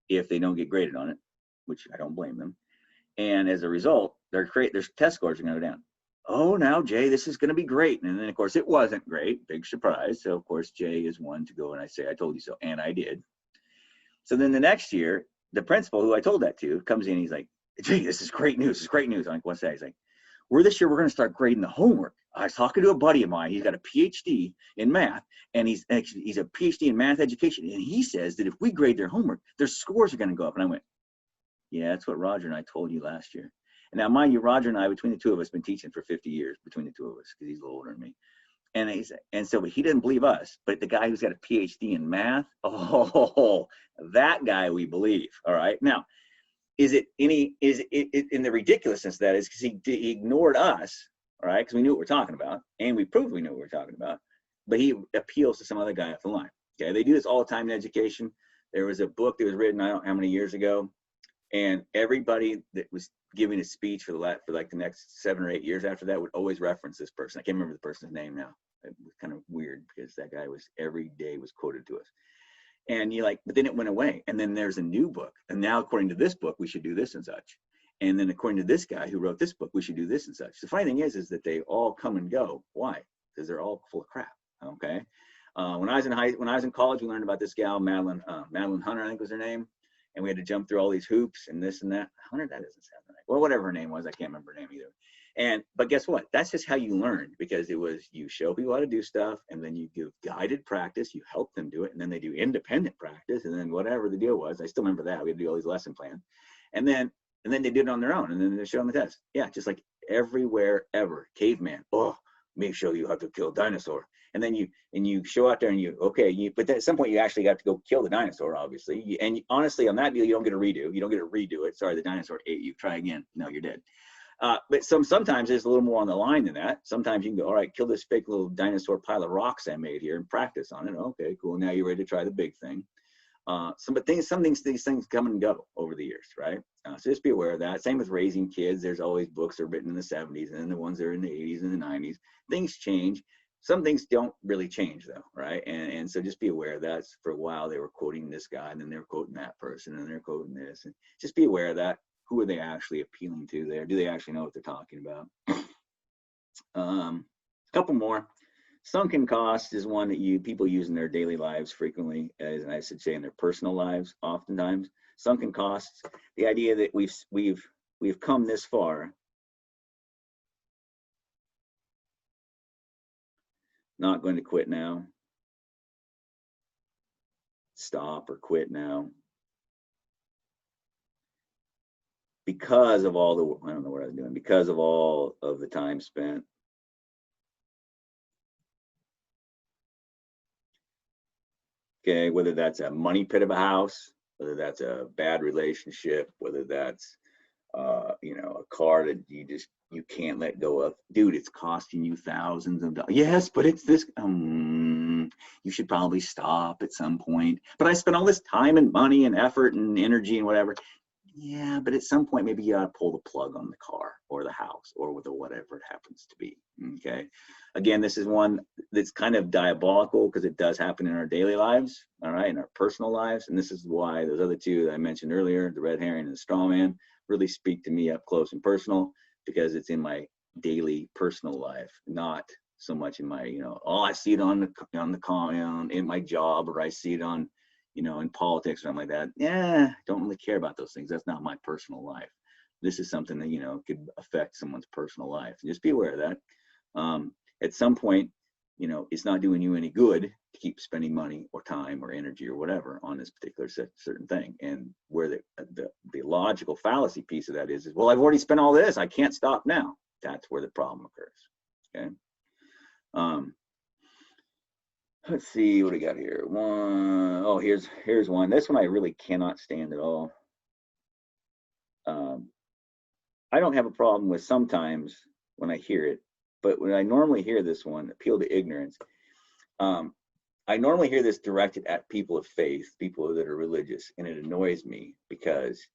if they don't get graded on it, which I don't blame them. And as a result, their test scores are going to go down. Oh, now Jay, this is going to be great. And then of course it wasn't great. Big surprise. So of course Jay is one to go and I say, I told you so. And I did. So then the next year, the principal who I told that to comes in. He's like, Jay, this is great news. It's great news. I'm like, what's that? He's like, this year we're going to start grading the homework. I was talking to a buddy of mine. He's got a PhD in math, and he's a PhD in math education. And he says that if we grade their homework, their scores are going to go up. And I went, yeah, that's what Roger and I told you last year. And now, mind you, Roger and I, between the two of us, been teaching for 50 years between the two of us, because he's a little older than me. And so he doesn't believe us, but the guy who's got a PhD in math, oh, that guy we believe. All right. Now, is it in the ridiculousness of that is because he ignored us, all right, because we knew what we're talking about, and we proved we knew what we're talking about, but he appeals to some other guy off the line. Okay, they do this all the time in education. There was a book that was written, I don't know how many years ago, and everybody that was giving a speech for like the next 7 or 8 years after that would always reference this person. I can't remember the person's name now. It was kind of weird because that guy was every day was quoted to us. And you're like, but then it went away. And then there's a new book. And now, according to this book, we should do this and such. And then according to this guy who wrote this book, we should do this and such. The funny thing is that they all come and go. Why? Because they're all full of crap. Okay. When I was in college, we learned about this gal, Madeline Hunter, I think was her name. And we had to jump through all these hoops and this and that. Hunter, that doesn't sound right. Well, whatever her name was, I can't remember her name either. But guess what? That's just how you learned, because it was you show people how to do stuff, and then you give guided practice, you help them do it, and then they do independent practice, and then whatever the deal was, I still remember that. We had to do all these lesson plans. And then they did it on their own, and then they show them the test. Yeah, just like everywhere ever. Caveman, oh, make sure you have to kill a dinosaur. And then you show out there and but at some point you actually got to go kill the dinosaur, obviously. And honestly, on that deal, you don't get a redo. You don't get to redo it. Sorry, the dinosaur ate you. Try again. No, you're dead. But sometimes there's a little more on the line than that. Sometimes you can go, all right, kill this fake little dinosaur pile of rocks I made here and practice on it. Okay, cool. Now you're ready to try the big thing. These things come and go over the years, right? So just be aware of that. Same with raising kids. There's always books that are written in the 70s and then the ones that are in the 80s and the 90s. Things change. Some things don't really change though, right? And so just be aware of that. For a while they were quoting this guy, and then they're quoting that person, and they're quoting this. And just be aware of that. Who are they actually appealing to there? Do they actually know what they're talking about? A couple more. Sunken cost is one that people use in their daily lives frequently, as I should say in their personal lives oftentimes. Sunken costs, the idea that we've come this far, not going to quit now, stop or quit now, because of all the, I don't know what I was doing, because of all of the time spent. Okay, whether that's a money pit of a house, whether that's a bad relationship, whether that's a car that you can't let go of. Dude, it's costing you thousands of dollars. Yes, but it's this, you should probably stop at some point. But I spent all this time and money and effort and energy and whatever. Yeah, but at some point, maybe you gotta pull the plug on the car or the house or with whatever it happens to be, okay? Again, this is one that's kind of diabolical because it does happen in our daily lives, all right, in our personal lives. And this is why those other two that I mentioned earlier, the red herring and the straw man, really speak to me up close and personal, because it's in my daily personal life, not so much in my, I see it on the in my job, or I see it on, in politics or something like that. Yeah, don't really care about those things. That's not my personal life. This is something that, could affect someone's personal life. Just be aware of that. At some point, it's not doing you any good to keep spending money or time or energy or whatever on this particular certain thing. And where the logical fallacy piece of that is, well, I've already spent all this, I can't stop now. That's where the problem occurs, okay? Let's see what we got here. Here's one. This one I really cannot stand at all. I don't have a problem with sometimes when I hear it, but when I normally hear this one, appeal to ignorance, I normally hear this directed at people of faith, people that are religious, and it annoys me because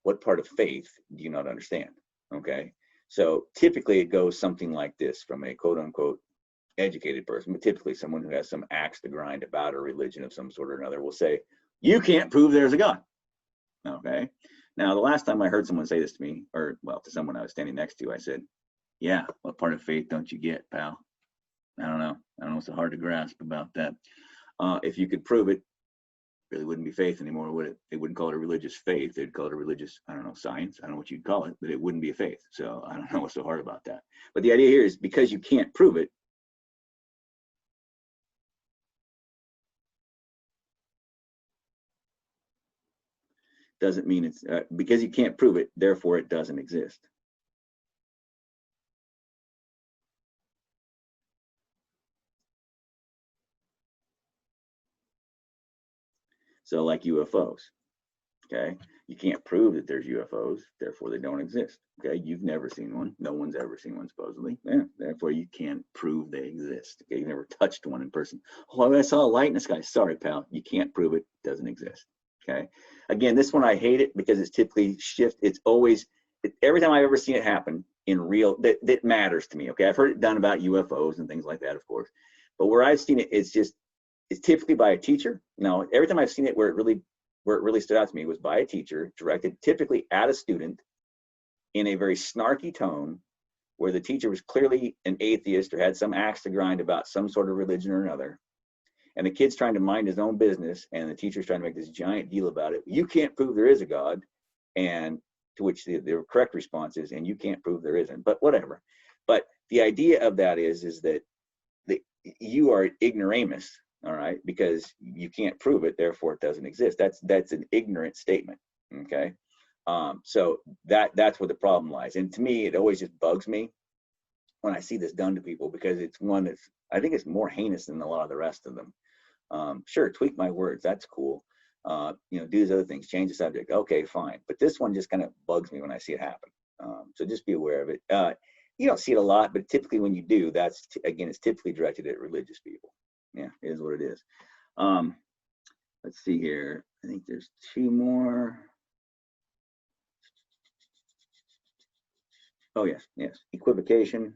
what part of faith do you not understand? Okay, so typically it goes something like this from a quote unquote educated person, but typically someone who has some axe to grind about a religion of some sort or another will say, you can't prove there's a God. Okay, now the last time I heard someone say this to me, or well, to someone I was standing next to, I said, yeah, what part of faith don't you get, pal? I don't know. It's hard to grasp about that. If you could prove it, Really wouldn't be faith anymore, would it? They wouldn't call it a religious faith. They'd call it a religious, I don't know, science. I don't know what you'd call it, but it wouldn't be a faith. So I don't know what's so hard about that. But the idea here is because you can't prove it, doesn't mean it's, because you can't prove it, therefore it doesn't exist. So like UFOs, okay? You can't prove that there's UFOs, therefore they don't exist, okay? You've never seen one. No one's ever seen one, supposedly. Yeah, therefore you can't prove they exist, okay? You've never touched one in person. Oh, I saw a light in the sky. Sorry, pal, you can't prove it, doesn't exist, okay? Again, this one I hate it because it's typically it's always, every time I've ever seen it happen in real, that matters to me, okay? I've heard it done about UFOs and things like that, of course. But where I've seen it, it's typically by a teacher. Now, every time I've seen it where it really stood out to me was by a teacher, directed typically at a student in a very snarky tone, where the teacher was clearly an atheist or had some axe to grind about some sort of religion or another. And the kid's trying to mind his own business, and the teacher's trying to make this giant deal about it. You can't prove there is a God. And to which the correct response is, and you can't prove there isn't, but whatever. But the idea of that is that you are ignoramus, all right, because you can't prove it, therefore it doesn't exist. That's an ignorant statement, okay? So that's where the problem lies. And to me, it always just bugs me when I see this done to people, because it's one that's, I think it's more heinous than a lot of the rest of them. Sure, tweak my words, that's cool. Do these other things, change the subject, okay, fine. But this one just kind of bugs me when I see it happen. So just be aware of it. You don't see it a lot, but typically when you do, again, it's typically directed at religious people. Yeah, it is what it is. Let's see here. I think there's two more. Oh, yes. Equivocation.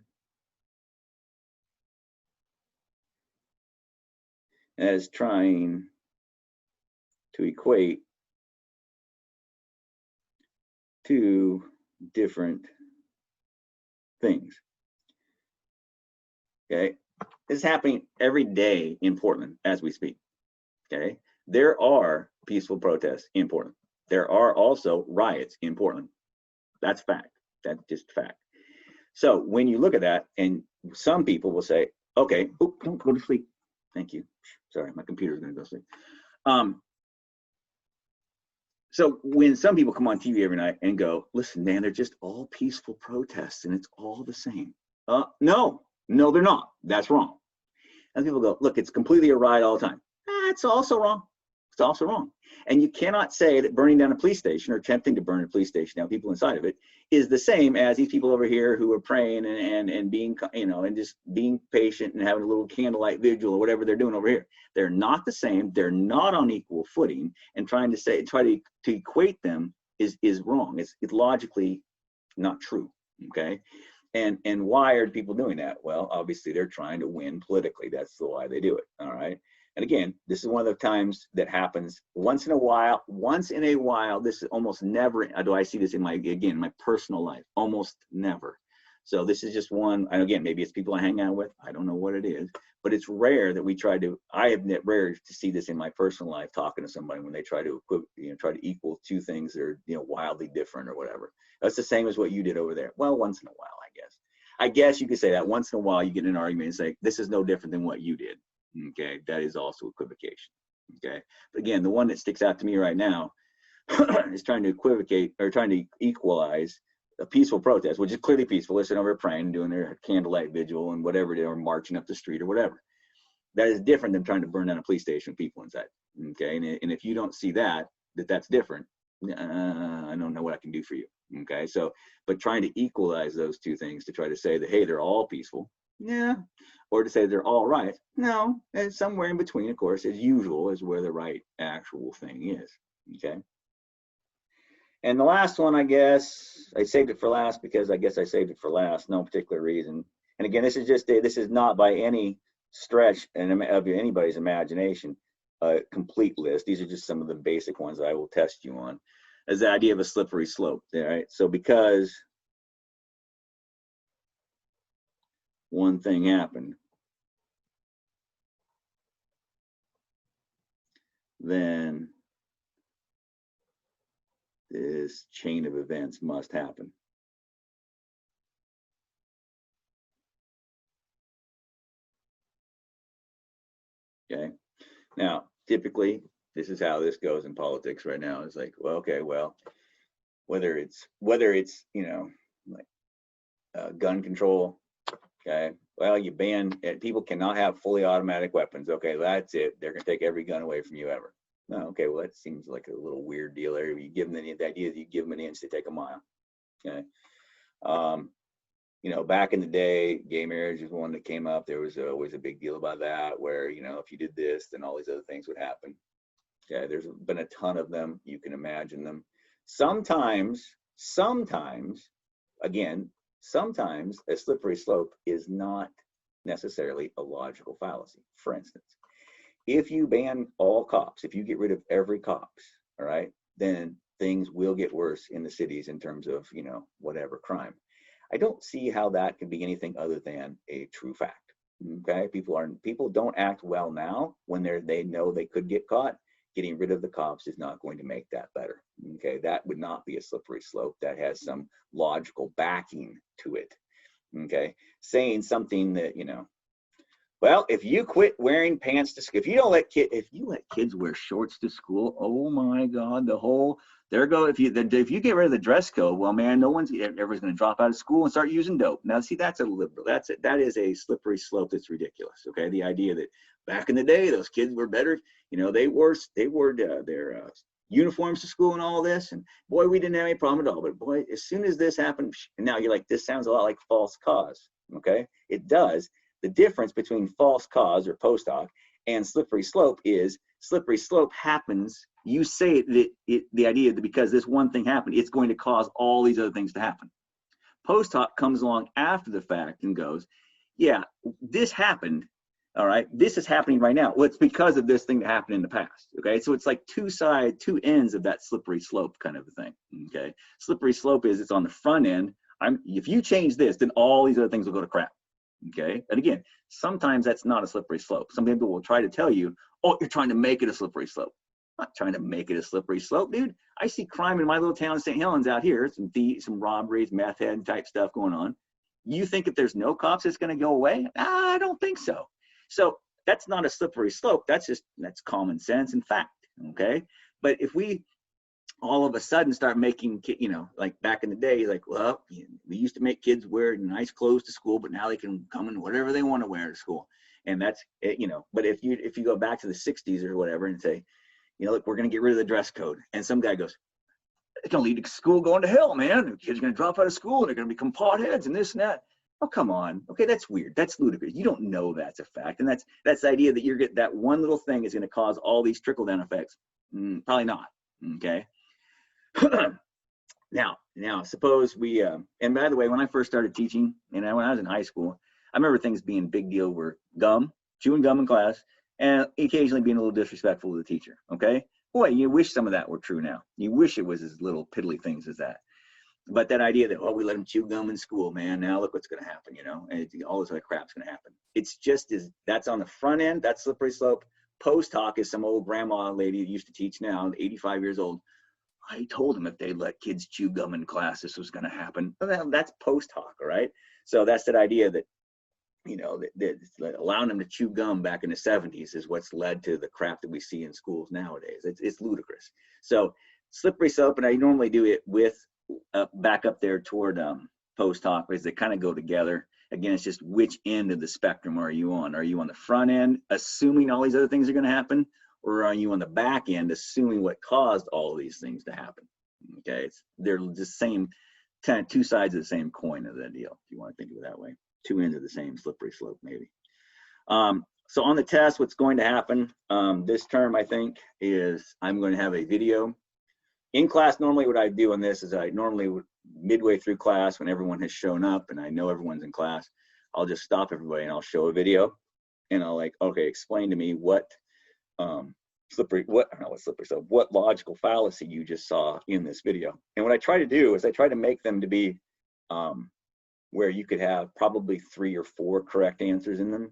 As trying to equate two different things. Okay. This is happening every day in Portland as we speak. Okay. There are peaceful protests in Portland. There are also riots in Portland. That's fact. That's just fact. So when you look at that, and some people will say, okay, don't go to sleep. Thank you. Sorry, my computer's going to go to sleep. So when some people come on TV every night and go, listen, man, they're just all peaceful protests and it's all the same. No, they're not. That's wrong. And people go, look, it's completely a riot all the time. That's also wrong. It's also wrong. And you cannot say that burning down a police station or attempting to burn a police station down, people inside of it, is the same as these people over here who are praying and being, and just being patient and having a little candlelight vigil or whatever they're doing over here. They're not the same. They're not on equal footing, and try to equate them is wrong. It's logically not true. Okay. And why are people doing that? Well, obviously they're trying to win politically. That's why they do it. All right. And again, this is one of the times that happens once in a while. This is almost never do I see this in my personal life. Almost never. So this is just one. And again, maybe it's people I hang out with. I don't know what it is, but it's rare that I have rare to see this in my personal life, talking to somebody when they try to equal two things that are, wildly different or whatever. That's the same as what you did over there. Well, once in a while, I guess you could say that once in a while you get in an argument and say, this is no different than what you did. Okay, that is also equivocation. Okay, but again, the one that sticks out to me right now is trying to equivocate or trying to equalize a peaceful protest, which is clearly peaceful. They're sitting over praying, doing their candlelight vigil and whatever they are, marching up the street or whatever. That is different than trying to burn down a police station with people inside. Okay, and if you don't see that's different, I don't know what I can do for you. Okay, so but trying to equalize those two things to try to say that, hey, they're all peaceful. Yeah. Or to say they're all right. No, and somewhere in between, of course, as usual, is where the right actual thing is. Okay. And the last one, I guess, I saved it for last because I guess I saved it for last, no particular reason. And again, this is not by any stretch of anybody's imagination a complete list. These are just some of the basic ones that I will test you on, as the idea of a slippery slope. All right. So because one thing happened, then this chain of events must happen. Okay. Now, typically, this is how this goes in politics right now. It's like, well, okay, well, whether it's you know, like gun control, okay, well, you ban it, people cannot have fully automatic weapons. Okay, that's it. They're gonna take every gun away from you ever. No, okay, well, that seems like a little weird deal there. You give them the idea that you give them an inch, they take a mile. Okay. You know, back in the day, gay marriage is one that came up. There was always a big deal about that, where, you know, if you did this, then all these other things would happen. Okay, there's been a ton of them. You can imagine them. Sometimes, again, sometimes a slippery slope is not necessarily a logical fallacy. For instance, if you ban all cops, if you get rid of every cops, all right, then things will get worse in the cities in terms of, you know, whatever crime. I don't see how that can be anything other than a true fact. Okay, people don't act well now when they know they could get caught. Getting rid of the cops is not going to make that better. Okay, that would not be a slippery slope. That has some logical backing to it. Okay, saying something that, you know, well, if you quit wearing pants to school, if you let kids wear shorts to school, oh my God, if you get rid of the dress code, well, man, everyone's going to drop out of school and start using dope. Now, see, that is a slippery slope that's ridiculous. Okay, the idea that back in the day those kids were better, you know, they wore their uniforms to school and all this, and boy, we didn't have any problem at all. But boy, as soon as this happened, and now you're like, this sounds a lot like false cause. Okay, it does. The difference between false cause or post-hoc and slippery slope is slippery slope happens. You say that the idea that because this one thing happened, it's going to cause all these other things to happen. Post-hoc comes along after the fact and goes, yeah, this happened. All right, this is happening right now. Well, it's because of this thing that happened in the past. Okay, so it's like two ends of that slippery slope kind of a thing. Okay, slippery slope is it's on the front end. If you change this, then all these other things will go to crap. Okay, and again, sometimes that's not a slippery slope. Some people will try to tell you, oh, you're trying to make it a slippery slope. I'm not trying to make it a slippery slope, dude. I see crime in my little town of St. Helens out here, some robberies, meth head type stuff going on. You think if there's no cops, it's going to go away? I don't think so. So that's not a slippery slope. That's common sense and fact. Okay, but if we all of a sudden start making, you know, like back in the day, like, well, we used to make kids wear nice clothes to school, but now they can come in whatever they want to wear to school. And that's, you know, but if you go back to the 60s or whatever and say, you know, look, we're going to get rid of the dress code. And some guy goes, it's going to lead to school going to hell, man. The kids are going to drop out of school and they're going to become potheads and this and that. Oh, come on. Okay, that's weird. That's ludicrous. You don't know that's a fact. And that's the idea that that one little thing is going to cause all these trickle down effects. Probably not. Okay. Now, suppose we, and by the way, when I first started teaching, and when I was in high school, I remember things being a big deal were chewing gum in class, and occasionally being a little disrespectful to the teacher, okay? Boy, you wish some of that were true now. You wish it was as little piddly things as that. But that idea that, oh, we let them chew gum in school, man, now look what's going to happen, you know, and all this other crap's going to happen. It's just that's on the front end, that's slippery slope. Post-hoc is some old grandma lady that used to teach now, 85 years old. I told them if they let kids chew gum in class, this was going to happen. That's post-hoc, all right? So that's that idea that, you know, that allowing them to chew gum back in the 70s is what's led to the crap that we see in schools nowadays. It's ludicrous. So slippery slope, and I normally do it with back up there toward post-hoc, because they kind of go together. Again, it's just which end of the spectrum are you on? Are you on the front end, assuming all these other things are going to happen? Or are you on the back end, assuming what caused all of these things to happen? Okay, they're the same, kind of two sides of the same coin of that deal, if you want to think of it that way. Two ends of the same slippery slope, maybe. So on the test, what's going to happen this term, I think, is I'm going to have a video. In class, normally what I do on this is I normally, midway through class, when everyone has shown up and I know everyone's in class, I'll just stop everybody and I'll show a video. And I'll like, okay, explain to me what what logical fallacy you just saw in this video. And what I try to do is I try to make them to be where you could have probably 3 or 4 correct answers in them,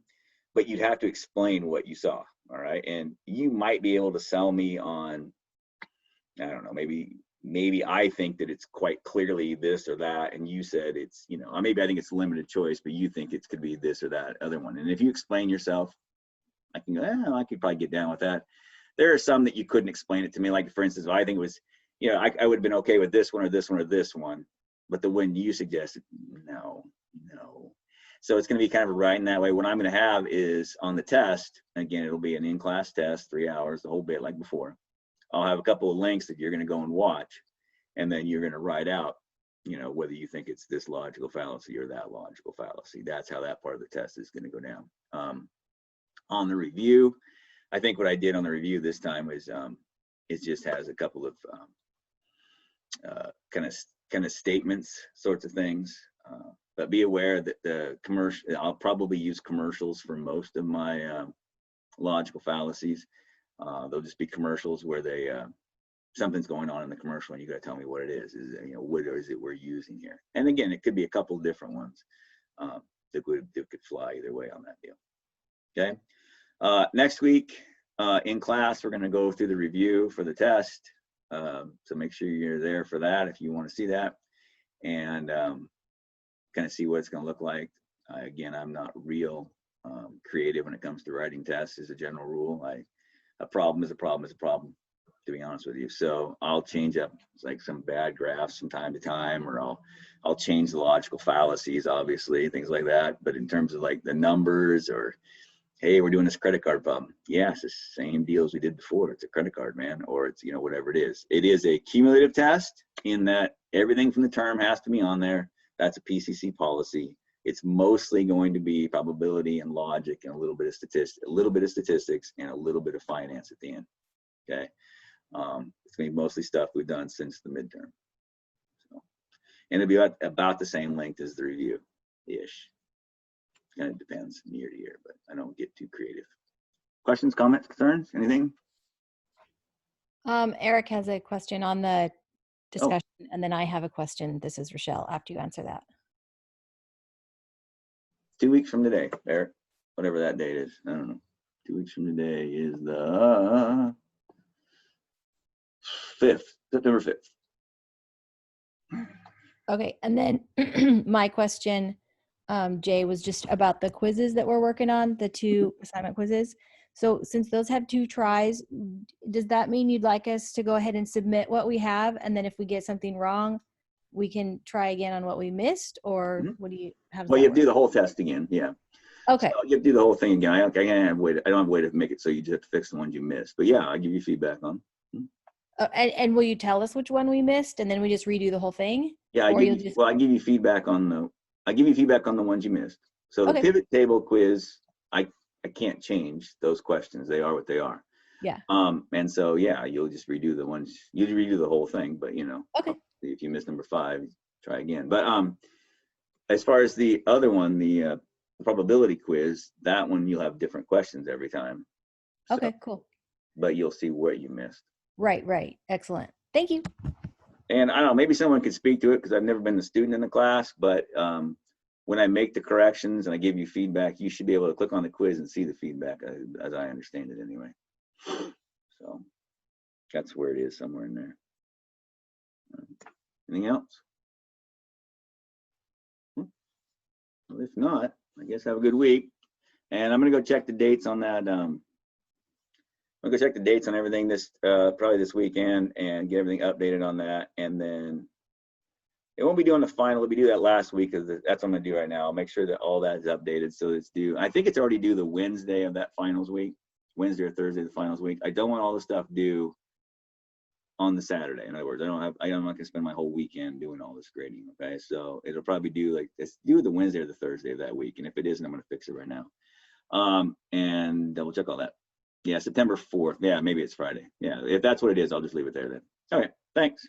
but you'd have to explain what you saw. All right. And you might be able to sell me on, I don't know, maybe I think that it's quite clearly this or that, and you said it's, you know, maybe I think it's limited choice, but you think it could be this or that other one. And if you explain yourself, I can go, I could probably get down with that. There are some that you couldn't explain it to me. Like, for instance, I think it was, you know, I would have been okay with this one or this one or this one, but the one you suggested, no. So it's going to be kind of right in that way. What I'm going to have is on the test, again, it'll be an in-class test, 3 hours, the whole bit like before. I'll have a couple of links that you're going to go and watch, and then you're going to write out, you know, whether you think it's this logical fallacy or that logical fallacy. That's how that part of the test is going to go down. On the review, I think what I did on the review this time is it just has a couple of kind of statements, sorts of things. But be aware that the commercial, I'll probably use commercials for most of my logical fallacies. They'll just be commercials where they something's going on in the commercial and you got to tell me what it is. Is it, you know, what is it we're using here? And again, it could be a couple of different ones that could fly either way on that deal. Okay. Next week in class, we're going to go through the review for the test. So make sure you're there for that if you want to see that, and kind of see what it's going to look like. Again, I'm not real creative when it comes to writing tests as a general rule. A problem is a problem is a problem, to be honest with you. So I'll change up like some bad graphs from time to time, or I'll change the logical fallacies, obviously, things like that. But in terms of like the numbers, or hey, we're doing this credit card problem. Yeah, it's the same deal as we did before. It's a credit card, man, or it's, you know, whatever it is. It is a cumulative test in that everything from the term has to be on there. That's a PCC policy. It's mostly going to be probability and logic and a little bit of statistics, and a little bit of finance at the end. Okay, it's going to be mostly stuff we've done since the midterm. So, and it'll be about the same length as the review, ish. Kind of depends from year to year, but I don't get too creative. Questions, comments, concerns, anything? Eric has a question on the discussion, and then I have a question. This is Rochelle, after you answer that. 2 weeks from today, Eric, whatever that date is. I don't know. 2 weeks from today is the 5th, September 5th. Okay, and then my question, Jay, was just about the quizzes that we're working on, the 2 assignment quizzes. So since those have 2 tries, does that mean you'd like us to go ahead and submit what we have, and then if we get something wrong, we can try again on what we missed, or what do you have? Well, you have to do the whole test again. Yeah. Okay. So you have to do the whole thing again. I don't have a way to make it so you just have to fix the ones you missed. But yeah, I'll give you feedback on. And will you tell us which one we missed, and then we just redo the whole thing? Yeah, I give you feedback on the ones you missed. So the pivot table quiz, I can't change those questions. They are what they are. Yeah. And so yeah, you'll just redo the ones. You redo the whole thing, but you know. Okay. If you miss number 5, try again. But as far as the other one, the probability quiz, that one you'll have different questions every time. So, okay, cool. But you'll see what you missed. Right. Excellent. Thank you. And I don't know, maybe someone could speak to it because I've never been the student in the class, but when I make the corrections and I give you feedback, you should be able to click on the quiz and see the feedback as I understand it anyway. So that's where it is, somewhere in there. Anything else? Well, if not, I guess have a good week. And I'm gonna go check the dates on that. I'm gonna go check the dates on everything this probably this weekend and get everything updated on that. And then it won't be doing the final. We do that last week because that's what I'm gonna do right now. I'll make sure that all that is updated so it's due. I think it's already due the Wednesday of that finals week, Wednesday or Thursday of the finals week. I don't want all the stuff due on the Saturday. In other words, I'm not gonna spend my whole weekend doing all this grading. Okay, so it'll probably do like it's due the Wednesday or the Thursday of that week. And if it isn't, I'm gonna fix it right now. And double check all that. Yeah, September 4th. Yeah, maybe it's Friday. Yeah, if that's what it is, I'll just leave it there then. All right, thanks.